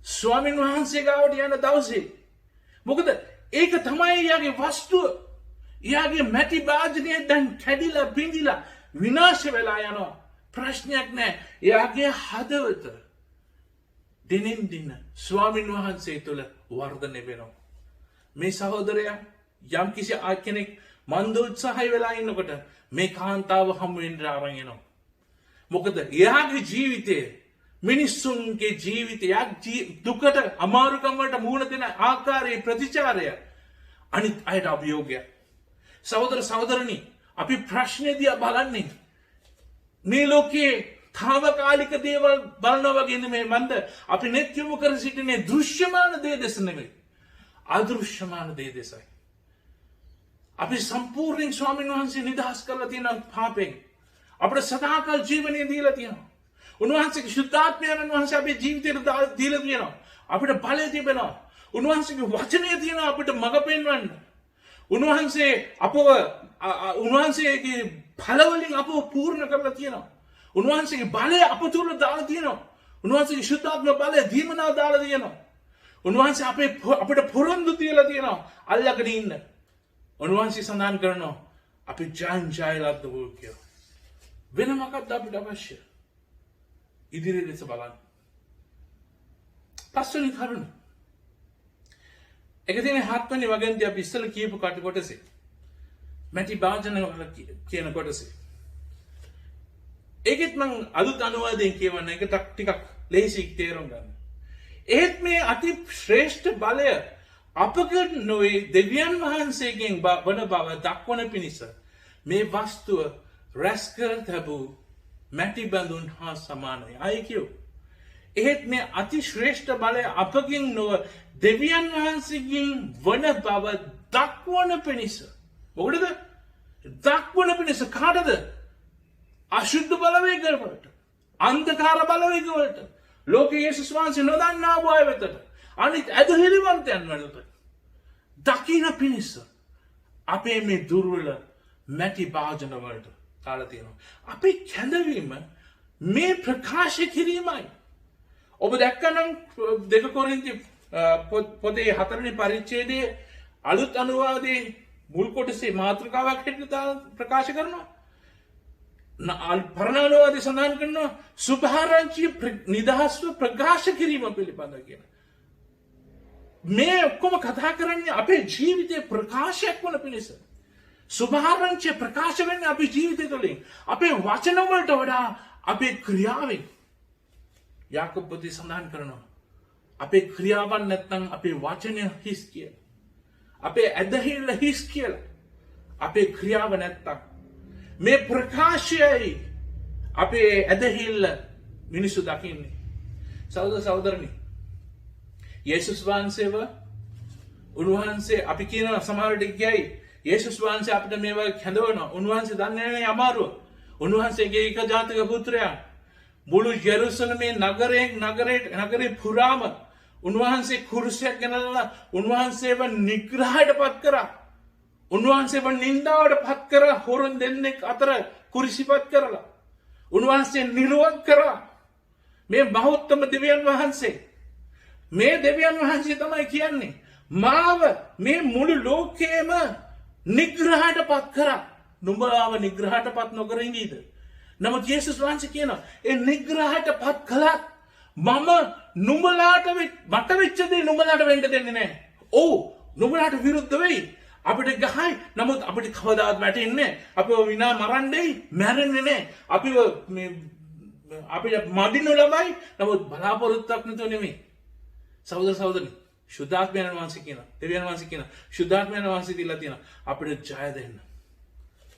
ස්වාමීන් වහන්සේ ගාවට යන දවසේ. මොකද ඒක තමයි යාගේ වස්තුව. යාගේ මැටි භාජනය දැන් කැඩිලා බිඳිලා විනාශ වෙලා යනවා. ප්‍රශ්නයක් නැහැ. යාගේ හදවත දිනින් දින ස්වාමීන් වහන්සේ තුළ වර්ධනය වෙනවා. මේ සහෝදරයා යම් කිසි කෙනෙක් මන්ද උත්සාහය වෙලා ඉන්නකොට මේ කාන්තාව හමු වෙන්න ආරන් එනවා. මොකද එයාගේ ජීවිතයේ මිනිස්සුන්ගේ ජීවිතයක් දුකට අමාරුකමට මුහුණ දෙන ආකාරයේ ප්‍රතිචාරය අනිත් අයට අභියෝගයක්. සහෝදර සහෝදරනි අපි ප්‍රශ්නේ දිහා බලන්නේ මේ ලෝකයේ තාවකාලික දේවල් බලනවා වගේ නෙමෙයි මන්ද අපි net යොමු කර සිටිනේ දෘශ්‍යමාන දේ දෙස නෙමෙයි අදෘශ්‍යමාන දේ දෙසයි. අපි සම්පූර්ණයෙන් ස්වාමීන් වහන්සේ නිදහස් කරලා තියෙන පාපයෙන් අපිට සදාකාල ජීවනය දීලා තියෙනවා. උන්වහන්සේගේ ශුද්ධාත්මයන් වහන්සේ අපේ ජීවිතයට දීලා තියෙනවා. අපිට බලය තිබෙනවා. උන්වහන්සේගේ වචනය තියෙනවා අපිට මඟ පෙන්වන්න. උන්වහන්සේගේ ඵලවලින් අපව පූර්ණ කරලා තියෙනවා. උන්වහන්සේගේ බලය අප තුල දාලා තියෙනවා. උන්වහන්සේගේ ශුද්ධාත්ම බලය දීමනා දාලා තියෙනවා. උන්වහන්සේ අපිට පොරොන්දු තියලා තියෙනවා අල්ලගෙන ඉන්න. උන්වහන්සේ සඳහන් කරනවා අපි ජයලත් වූ කියලා. වෙන මොකක්ද අපිට අවශ්‍ය? ඉදිරිය දෙස බලන්න. පස්වෙනි කරුණ. එක දිනේ 7 වෙනි වගන්ති අපි ඉස්සෙල්ලා කියපු කොටසේ. මැටි භාජන වල කියන කොටසේ. ඒකෙත් මං අලුත් අනුවාදයෙන් කියවන්න එක ටිකක් ලේසි තේරුම් ගන්න. ඒත් මේ අති ශ්‍රේෂ්ඨ බලය අපගේ නොවේ දෙවියන් වහන්සේගෙන් වන බව දක්වන පිණිස මේ වස්තුව රැස් කර තැබූ මැටි බඳුන් හා සමානයි. අය කියෝ. එහෙත් මේ අති ශ්‍රේෂ්ඨ බලය අපගෙන් නොව දෙවියන් වහන්සේගෙන් වන බව දක්වන පිණිස. මොකටද? දක්වන පිණිස කාටද? අශුද්ධ බලවේගවලට, අන්ධකාර බලවේගවලට, ලෝකයේ යේසුස් වහන්සේ නොදන්නා අය වෙතට, අනිත් ඇදහිලිවන්තයන් වලට දකින්න පිණිස අපේ මේ දුර්වල මැටි භාජන වලට කාලා තියෙනවා. අපේ කැඳවීම මේ ප්‍රකාශ කිරීමයි. ඔබ දැක්කනම් 2 කොරින්ති පොතේ 4 වෙනි පරිච්ඡේදයේ අලුත් අනුවාදයේ මුල් කොටසේ මාතෘකාවක් හැටියට ප්‍රකාශ කරනවා. පරණ අනුවාදයේ සඳහන් කරනවා සුභාරංචිය නිදහස්ව ප්‍රකාශ කිරීම පිළිබඳව කියන. මේ ඔක්කොම කතා කරන්නේ අපේ ජීවිතයේ ප්‍රකාශයක් වන පිණිස. සුභාරංචිය ප්‍රකාශ වෙන්නේ අපේ ජීවිතය තුළින්. අපේ වචන වලට වඩා අපේ ක්‍රියාවෙන්. යාකෝබ පොතේ සඳහන් කරනවා අපේ ක්‍රියාවන් නැත්නම් අපේ වචනය හිස් කියලා. අපේ ඇදහිල්ල හිස් කියලා. අපේ ක්‍රියාව නැත්තම් මේ ප්‍රකාශයයි අපේ ඇදහිල්ල මිනිස්සු දකින්නේ. සහෝදර සහෝදරනි යේසුස් වහන්සේව උන්වහන්සේ අපි කියන සමහරට කියයි යේසුස් වහන්සේ අපිට මේවා කැඳවනවා. උන්වහන්සේ දන්නේ නැහැ අමාරුව. උන්වහන්සේගේ එක ජාතික පුත්‍රයා මුළු ජෙරුසලමේ නගරේ පුරාම උන්වහන්සේ කුරුසයක් ගෙනල්ලා උන්වහන්සේව නිග්‍රහයට පත් කරා. උන්වහන්සේව නින්දාවට පත් කරා. හොරන් දෙන්නෙක් අතර කුරිසිපත් කරලා උන්වහන්සේ නිර්වත් කරා. මේ මහෞත්තම දෙවියන් වහන්සේ මේ දෙවියන් වහන්සේ තමයි කියන්නේ මාව මේ මුළු ලෝකයේම නිග්‍රහයට පත් කරා. නුඹව නිග්‍රහයට පත් නොකර ඉඳීද? නමුත් යේසුස් වහන්සේ කියනවා ඒ නිග්‍රහයට පත් කළත් මම නුඹලාට මට වෙච්ච දේ නුඹලාට වෙන්න දෙන්නේ නැහැ. ඔව් නුඹලාට විරුද්ධ වෙයි. අපිට ගහයි. නමුත් අපිට කවදාවත් වැටෙන්නේ නැහැ. අපිව විනා මරන්නේ මැරෙන්නේ නැහැ. අපිව මේ අපිට මදිනු ලබයි. නමුත් බලාපොරොත්තුවක් නැතුව නෙමෙයි. සහෝදර සහෝදරනි ශුද්ධාත්මයන් වහන්සේ කියන දෙවියන් වහන්සේ කියන ශුද්ධාත්මයන් වහන්සේ දීලා තියෙනවා අපිට ජය දෙන්න.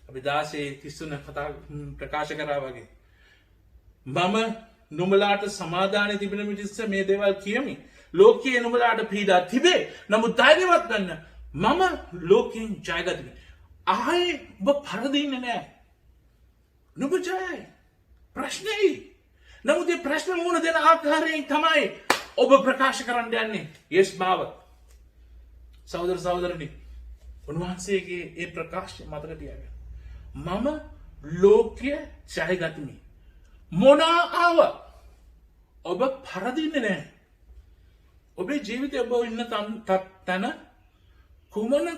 අපි 16:33 කතා ප්‍රකාශ කරා වගේ මම නුඹලාට සමාදානය තිබෙන මිනිස්ස මේ දේවල් කියමි. ලෝකයේ නුඹලාට පීඩා තිබේ. නමුත් ධෛර්යවත් වෙන්න. මම ලෝකයෙන් ජයගතිමි. ආයේ ඔබ පරදින්නේ නැහැ. නුඹ ජයයි. ප්‍රශ්නේ. නමුත් මේ ප්‍රශ්න මුණ දෙන ආකාරයෙන් තමයි ඔබ ප්‍රකාශ කරන්න යන්නේ. යස් මාව. සහෝදර සහෝදරනි උන්වහන්සේගේ ඒ ප්‍රකාශය මතක තියාගන්න. මම ලෝකයේ ජයගතිමි. මොනා ආව ඔබ පරදින්නේ නැහැ. ඔබේ ජීවිතය ඔබ ඉන්න තැන කුමන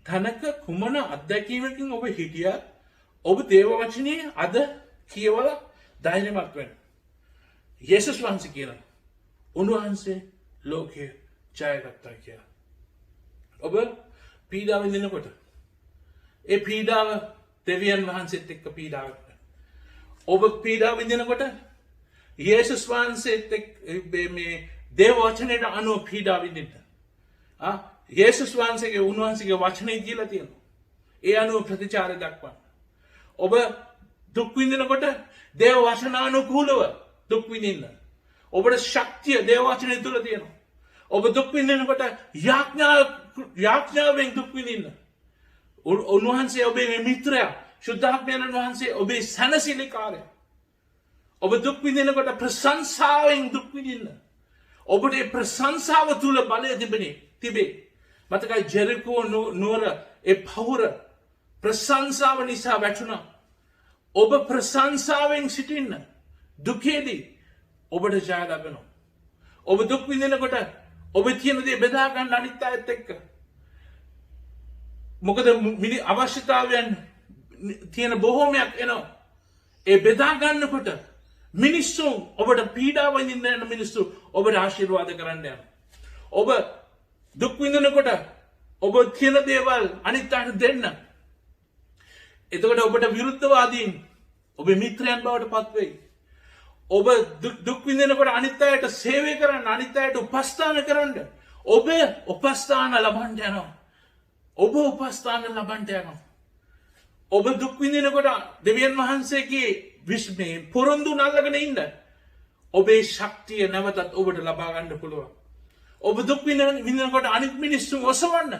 තැනක කුමන අත්දැකීමකින් ඔබ හිටියත් ඔබ දේව වචනේ අද කියවලා ධෛර්යමත් වෙන්න. යේසුස් වහන්සේ කියනවා උන්වහන්සේ ලෝකයේ ජයගත්තා කියලා. ඔබ පීඩාව විඳිනකොට ඒ පීඩාව දෙවියන් වහන්සේත් එක්ක පීඩාවක්. ඔබ පීඩාව විඳිනකොට යේසුස් වහන්සේත් එක්ක මේ දේව වචනයට අනුව පීඩාව විඳින්න. යේසුස් වහන්සේගේ උන්වහන්සේගේ වචනේ කියලා තියෙනවා. ඒ අනුව ප්‍රතිචාර දක්වන්න. ඔබ දුක් විඳිනකොට දේව වචනානුකූලව දුක් විඳින්න. ඔබට ශක්තිය දේව වචනේ තුල තියෙනවා. ඔබ දුක් විඳිනකොට යාඥාවෙන් දුක් විඳින්න. උන්වහන්සේ ඔබේ මිත්‍රයා, ශුද්ධාත්මයන් වහන්සේ ඔබේ සැනසෙලිකාරයා. ඔබ දුක් විඳිනකොට ප්‍රශංසාවෙන් දුක් විඳින්න. ඔබට ඒ ප්‍රශංසාව තුල බලය තිබේ. මතකයි ජෙරිකෝ නුවර ඒ පවුර ප්‍රශංසාව නිසා වැටුණා. ඔබ ප්‍රශංසාවෙන් සිටින්න. දුකේදී ඔබට ජය ලැබෙනවා. ඔබ දුක් විඳිනකොට ඔබ තියෙන දේ බෙදා ගන්න අනිත් අයත් එක්ක. මොකද අවශ්‍යතාවයන් තියෙන බොහෝමයක් එනවා. ඒ බෙදා ගන්නකොට මිනිස්සු ඔබට පීඩාව විඳින්න යන මිනිස්සු ඔබට ආශිර්වාද කරන්න යනවා. ඔබ දුක් විඳිනකොට ඔබ තියෙන දේවල් අනිත් අයට දෙන්න. එතකොට ඔබට විරුද්ධවාදීන් ඔබේ මිත්‍රයන් බවට පත් වෙයි. ඔබ දුක් විඳිනකොට අනිත් අයට සේවය කරන්න, අනිත් අයට උපස්ථාන කරන්න. ඔබ උපස්ථාන ලබන්න යනවා. ඔබ උපස්ථාන ලබන්න යනවා. ඔබ දුක් විඳිනකොට දෙවියන් වහන්සේගේ විශ්මේ පොරොන්දු නල්ලගෙන ඉන්න. ඔබේ ශක්තිය නැවතත් ඔබට ලබා ගන්න පුළුවන්. ඔබ දුක් විඳිනකොට අනිත් මිනිස්සු ඔසවන්න.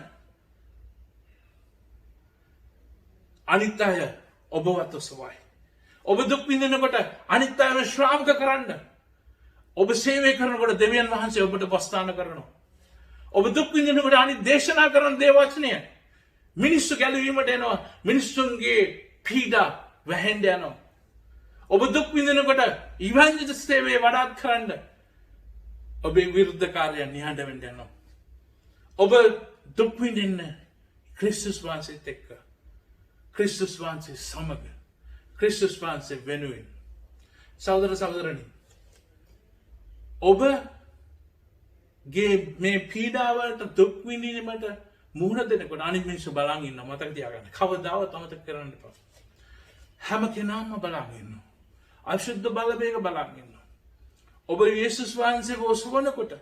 අනිත් අය ඔබවත් ඔසවයි. ඔබ දුක් විඳිනකොට අනිත් අයව ශ්‍රාවක කරන්න. ඔබ සේවය කරනකොට දෙවියන් වහන්සේ ඔබට උපස්ථාන කරනවා. ඔබ දුක් විඳිනකොට අනිත් දේශනා කරන දේ වචනය මිනිස්සු ගැලවීමට එනවා. මිනිස්සුන්ගේ පීඩා වැහෙන්න යනවා. ඔබ දුක් විඳිනකොට ඉවංජික සේවය වඩාත් කරන්න. ඔබේ විරුද්ධකාරයන් නිහඬ වෙන්න යනවා. ඔබ දුක් විඳින්න ක්‍රිස්තුස් වහන්සේත් එක්ක. ක්‍රිස්තුස් වහන්සේ සමග. ක්‍රිස්තුස් වහන්සේ වෙනුවෙන්. සහෝදර සහෝදරනි ඔබගේ මේ පීඩාවලට දුක් විඳීමට මුහුණ දෙනකොට අනිත් මිනිස්සු බලන් ඉන්නවා. මතක තියාගන්න. කවදාවත් අමතක කරන්න එපා. හැම කෙනාම බලන් ඉන්නවා. අශුද්ධ බලවේග බලන් ඉන්නවා. ඔබ යේසුස් වහන්සේව ඔසවනකොට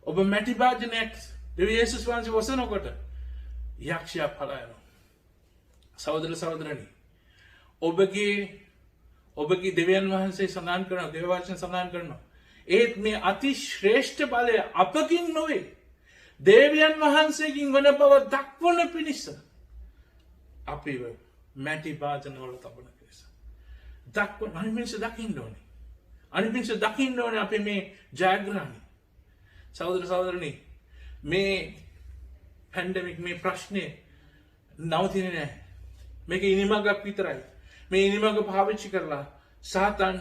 ඔබ මැටි භාජනයක් යේසුස් වහන්සේව ඔසවනකොට යක්ෂයා පලායනවා. සහෝදර සහෝදරනි ඔබගේ දෙවියන් වහන්සේ සඳහන් කරනවා, දේව වචන සඳහන් කරනවා. ඒත් මේ අති ශ්‍රේෂ්ඨ බලය අපකින් නොවේ. දෙවියන් වහන්සේකින් වන බව දක්වන පිණිස අපිව මැටි භාජන වල තබන පිණිස. දක්වන අනිත් මිනිස්සු දකින්න ඕනේ. අනිත් මිනිස්සු දකින්න ඕනේ අපි මේ ජයග්‍රහණය. සහෝදර සහෝදරනි මේ පැන්ඩමික් මේ ප්‍රශ්නේ නවතින්නේ නැහැ. මේක ඉනිමගක් විතරයි. මේ ඉනිමග පාවිච්චි කරලා සාතන්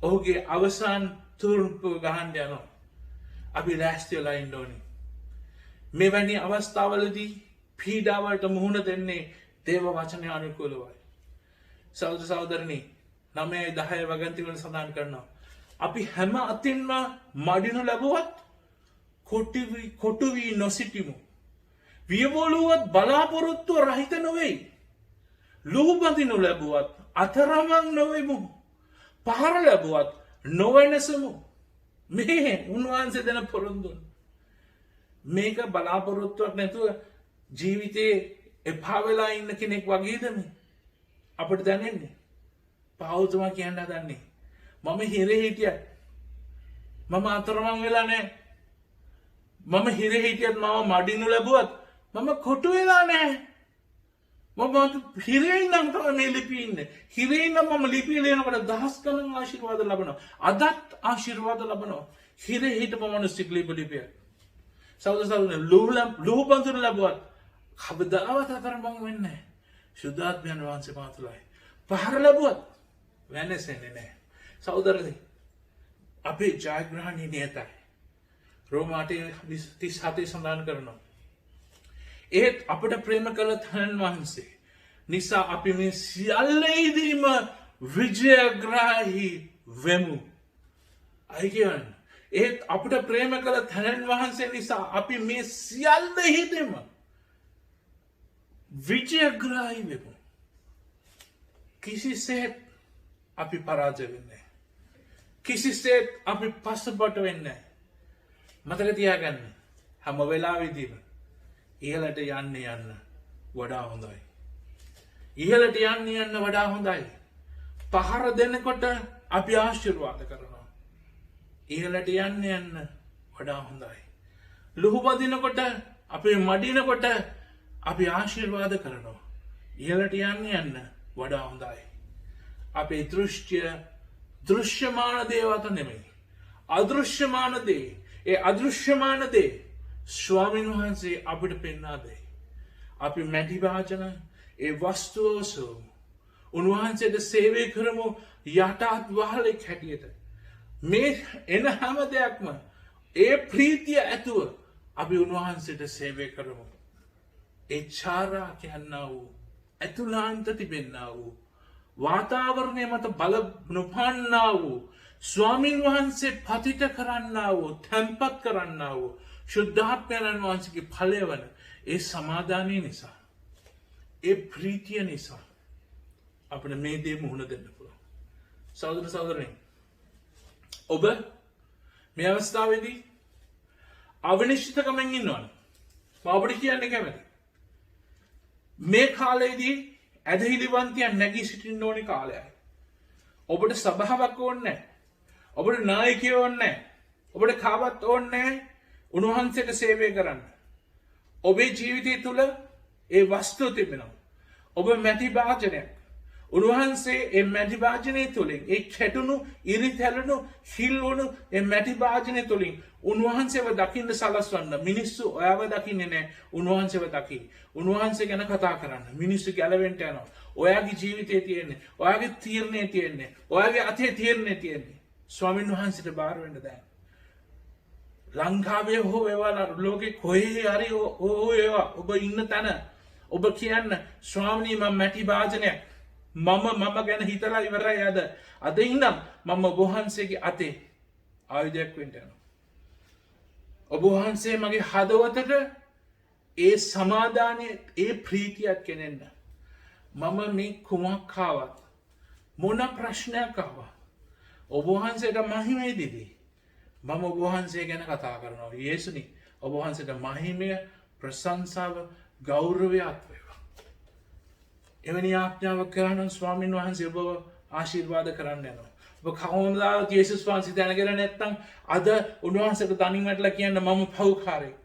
ඔහුගේ අවසාන තුරුම්පුව ගහන්න යනවා. අපි ලෑස්ති වෙලා ඉන්න ඕනේ. මෙවැනි අවස්ථාවලදී පීඩාවලට මුහුණ දෙන්නේ දේව වචනය අනුකූලවයි. සහෝදර සහෝදරනි 9:10 වගන්ති වල සඳහන් කරනවා අපි හැම අතින්ම මඩිනු ලැබුවත් කොටු වී නොසිටිමු. වියවලුවත් බලාපොරොත්තුව රහිත නොවෙයි. ලුහුබඳිනු ලැබුවත් අතරමං නොවෙමු. පහර ලැබුවත් නොවැනසමු. මේ උන්වහන්සේ දෙන පොරොන්දුන්. මේක බලාපොරොත්තුවක් නැතුව ජීවිතයේ එපා වෙලා ඉන්න කෙනෙක් වගේදම අපට දැනෙන්නේ. පෞතුමා කියන්න දන්නේ. මම හිරේ හිටියත් මම අතරමං වෙලා නෑ. මම හිරේ හිටියත් මම මඩිනු ලැබුවත් මම කොටු වෙලා නෑ. මම හිරේ ඉඳන් තමයි මේ ලිපි ඉන්නේ. හිරේ ඉඳන් මම ලිපි ලියනකොට දහස් ගණන් ආශිර්වාද ලබනවා. අදත් ආශිර්වාද ලබනවා. හිරේ හිටපු මිනිස්සු ලිපිය. සෞදසල්නේ ලුහු බඳුන ලැබුවත් කවදාවත් අතරමං වෙන්නේ නැහැ. සුද්ධාත්මයන් වහන්සේ මාතුලයි. පහර ලැබුවත් වෙනසෙන්නේ නැහැ. සහෝදරනි අපේ ජයග්‍රහණය නියතයි. රෝමාටි 37 සඳහන් කරනවා. ඒත් අපට ප්‍රේම කළ තනන් වහන්සේ නිසා අපි මේ සියල්ලෙහිදීම විජයග්‍රාහී වෙමු. අයිකියන් ඒත් අපට ප්‍රේම කළ තනන් වහන්සේ නිසා අපි මේ සියල්ලෙහිදීම විජයග්‍රාහී වෙමු. කිසිසේත් අපි පරාජය වෙන්නේ. කිසිසේත් අපි පස්සබට වෙන්නේ. මතක තියාගන්න හැම වෙලාවෙදීම ඉහළට යන්න වඩා හොඳයි. ඉහළට යන්න වඩා හොඳයි. පහර දෙනකොට අපි ආශිර්වාද කරනවා. ඉහළට යන්න වඩා හොඳයි. ලුහු බදිනකොට අපි මඩිනකොට අපි ආශිර්වාද කරනවා. ඉහළට යන්න වඩා හොඳයි. අපේ දෘෂ්ටිය දෘශ්‍යමාන දේවත නෙමෙයි. අදෘශ්‍යමාන දේ. ඒ අදෘශ්‍යමාන දේ ස්වාමීන් වහන්සේ අපිට පෙන්වා දෙයි. අපි මැටි භාජන ඒ වස්තුවසෝ උන්වහන්සේට සේවය කරමු යටත් වහලෙක් හැටියට. මේ එන හැම දෙයක්ම ඒ ප්‍රීතිය ඇතුව අපි උන්වහන්සේට සේවය කරමු. ඒ චාරා කියන්නා වූ ඇතුලාන්ත තිබෙන්නා වූ වාතාවරණය මත බල නොපන්නා වූ ස්වාමීන් වහන්සේ පතිත කරන්නා වූ තැන්පත් කරන්නා වූ ශුද්ධාත්මයන් වහන්සේගේ ඵලය වන ඒ සමාදානය නිසා ඒ ප්‍රීතිය නිසා අපිට මේ දේ මුහුණ දෙන්න පුළුවන්. සහෝදර සහෝදරයනි ඔබ මේ අවස්ථාවේදී අවිනිශ්චිතකමෙන් ඉන්නවනේ. මම ඔබට කියන්න කැමතියි. මේ කාලයේදී ඇදහිලිවන්තයන් නැගී සිටින්න ඕනේ කාලයයි. ඔබට සභාවක් ඕනේ නැහැ. ඔබට නායකයෝ ඕනේ නැහැ. ඔබට කාවත් ඕනේ නැහැ. උන්වහන්සේට සේවය කරන්න. ඔබේ ජීවිතය තුළ ඒ වස්තුව තිබෙනවා. ඔබ මැටි භාජනයක්. උන්වහන්සේ ඒ මැටි භාජනය තුළින් ඒ කැටුණු ඉරිතැලුණු හිල්වුණු ඒ මැටි භාජනය තුළින් උන්වහන්සේව දකින්න සලස්වන්න. මිනිස්සු ඔයාව දකින්නේ නැහැ. උන්වහන්සේව දකි. උන්වහන්සේ ගැන කතා කරන්න. මිනිස්සු ගැලවෙන්න යනවා. ඔයාගේ ජීවිතේ තියෙන්නේ. ඔයාගේ තීරණේ තියෙන්නේ. ඔයාගේ අතේ තීරණේ තියෙන්නේ. ස්වාමීන් වහන්සේට බාර වෙන්න දැන්. ලංකාවේ හෝ වේවා ලෝකේ කොහේ හරි හෝ වේවා ඔබ ඉන්න තැන ඔබ කියන්න ස්වාමීනි මම මැටි භාජනයක්. මම ගැන හිතලා ඉවරයි අද. අද ඉඳන් මම ඔබ වහන්සේගේ අතේ ආයුධයක් වෙන්න යනවා. ඔබ වහන්සේ මගේ හදවතට ඒ සමාදානයේ ඒ ප්‍රීතියක් කෙනෙන්න. මම මේ කුමක් ආවත් මොන ප්‍රශ්නයක් ආවත් ඔබ වහන්සේට මහිමේ දෙදී. මම ඔබ වහන්සේ ගැන කතා කරනවා. යේසුනි ඔබ වහන්සේට මහිමය ප්‍රශංසාව ගෞරවය අත්වේවා. එවැනි ආඥාවක් කරන ස්වාමීන් වහන්සේ ඔබ ආශිර්වාද කරන්න යනවා. ඔබ කවදාවත් යේසුස් වහන්සේ දැනගෙන නැත්නම් අද උන්වහන්සේට තනින් වැටලා කියන්න මම පව්කාරයෙක්.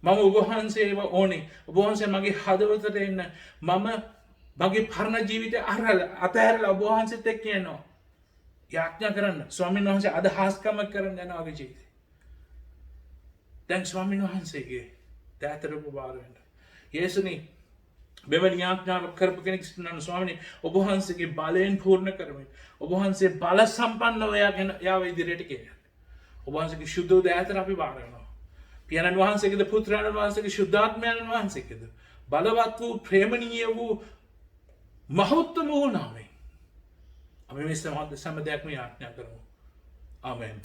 මම ඔබ වහන්සේව ඕනේ. ඔබ වහන්සේ මගේ හදවතට එන්න. මම මගේ පරණ ජීවිතය අතහැරලා ඔබ වහන්සේත් එක්ක යනවා. යාඥා කරන්න. ස්වාමීන් වහන්සේ අද හාස්කමක් කරන්න යනවා ඔබේ ජීවිතේ. දැන් ස්වාමීන් වහන්සේගේ දෑතට ඔබ බාර වෙන්න. යේසුනි මෙවැනි ආඥාවක් කරපු කෙනෙක් සිටිනවා ස්වාමීනි ඔබ වහන්සේගේ බලයෙන් පූර්ණ කරමින් ඔබ වහන්සේ බල සම්පන්නව යාව ඉදිරියට ගෙනියන්න. ඔබ වහන්සේගේ සුද්ධ දෑතට අපි බාර වෙනවා. පියාණන් වහන්සේගේද පුත්‍රයන් වහන්සේගේ ශුද්ධාත්මයන් වහන්සේගේද බලවත් වූ ප්‍රේමණීය වූ මහත්ම වූ නාමයෙන් අපි මේ සම දෙයක්ම යාඥා කරමු. ආමෙන්.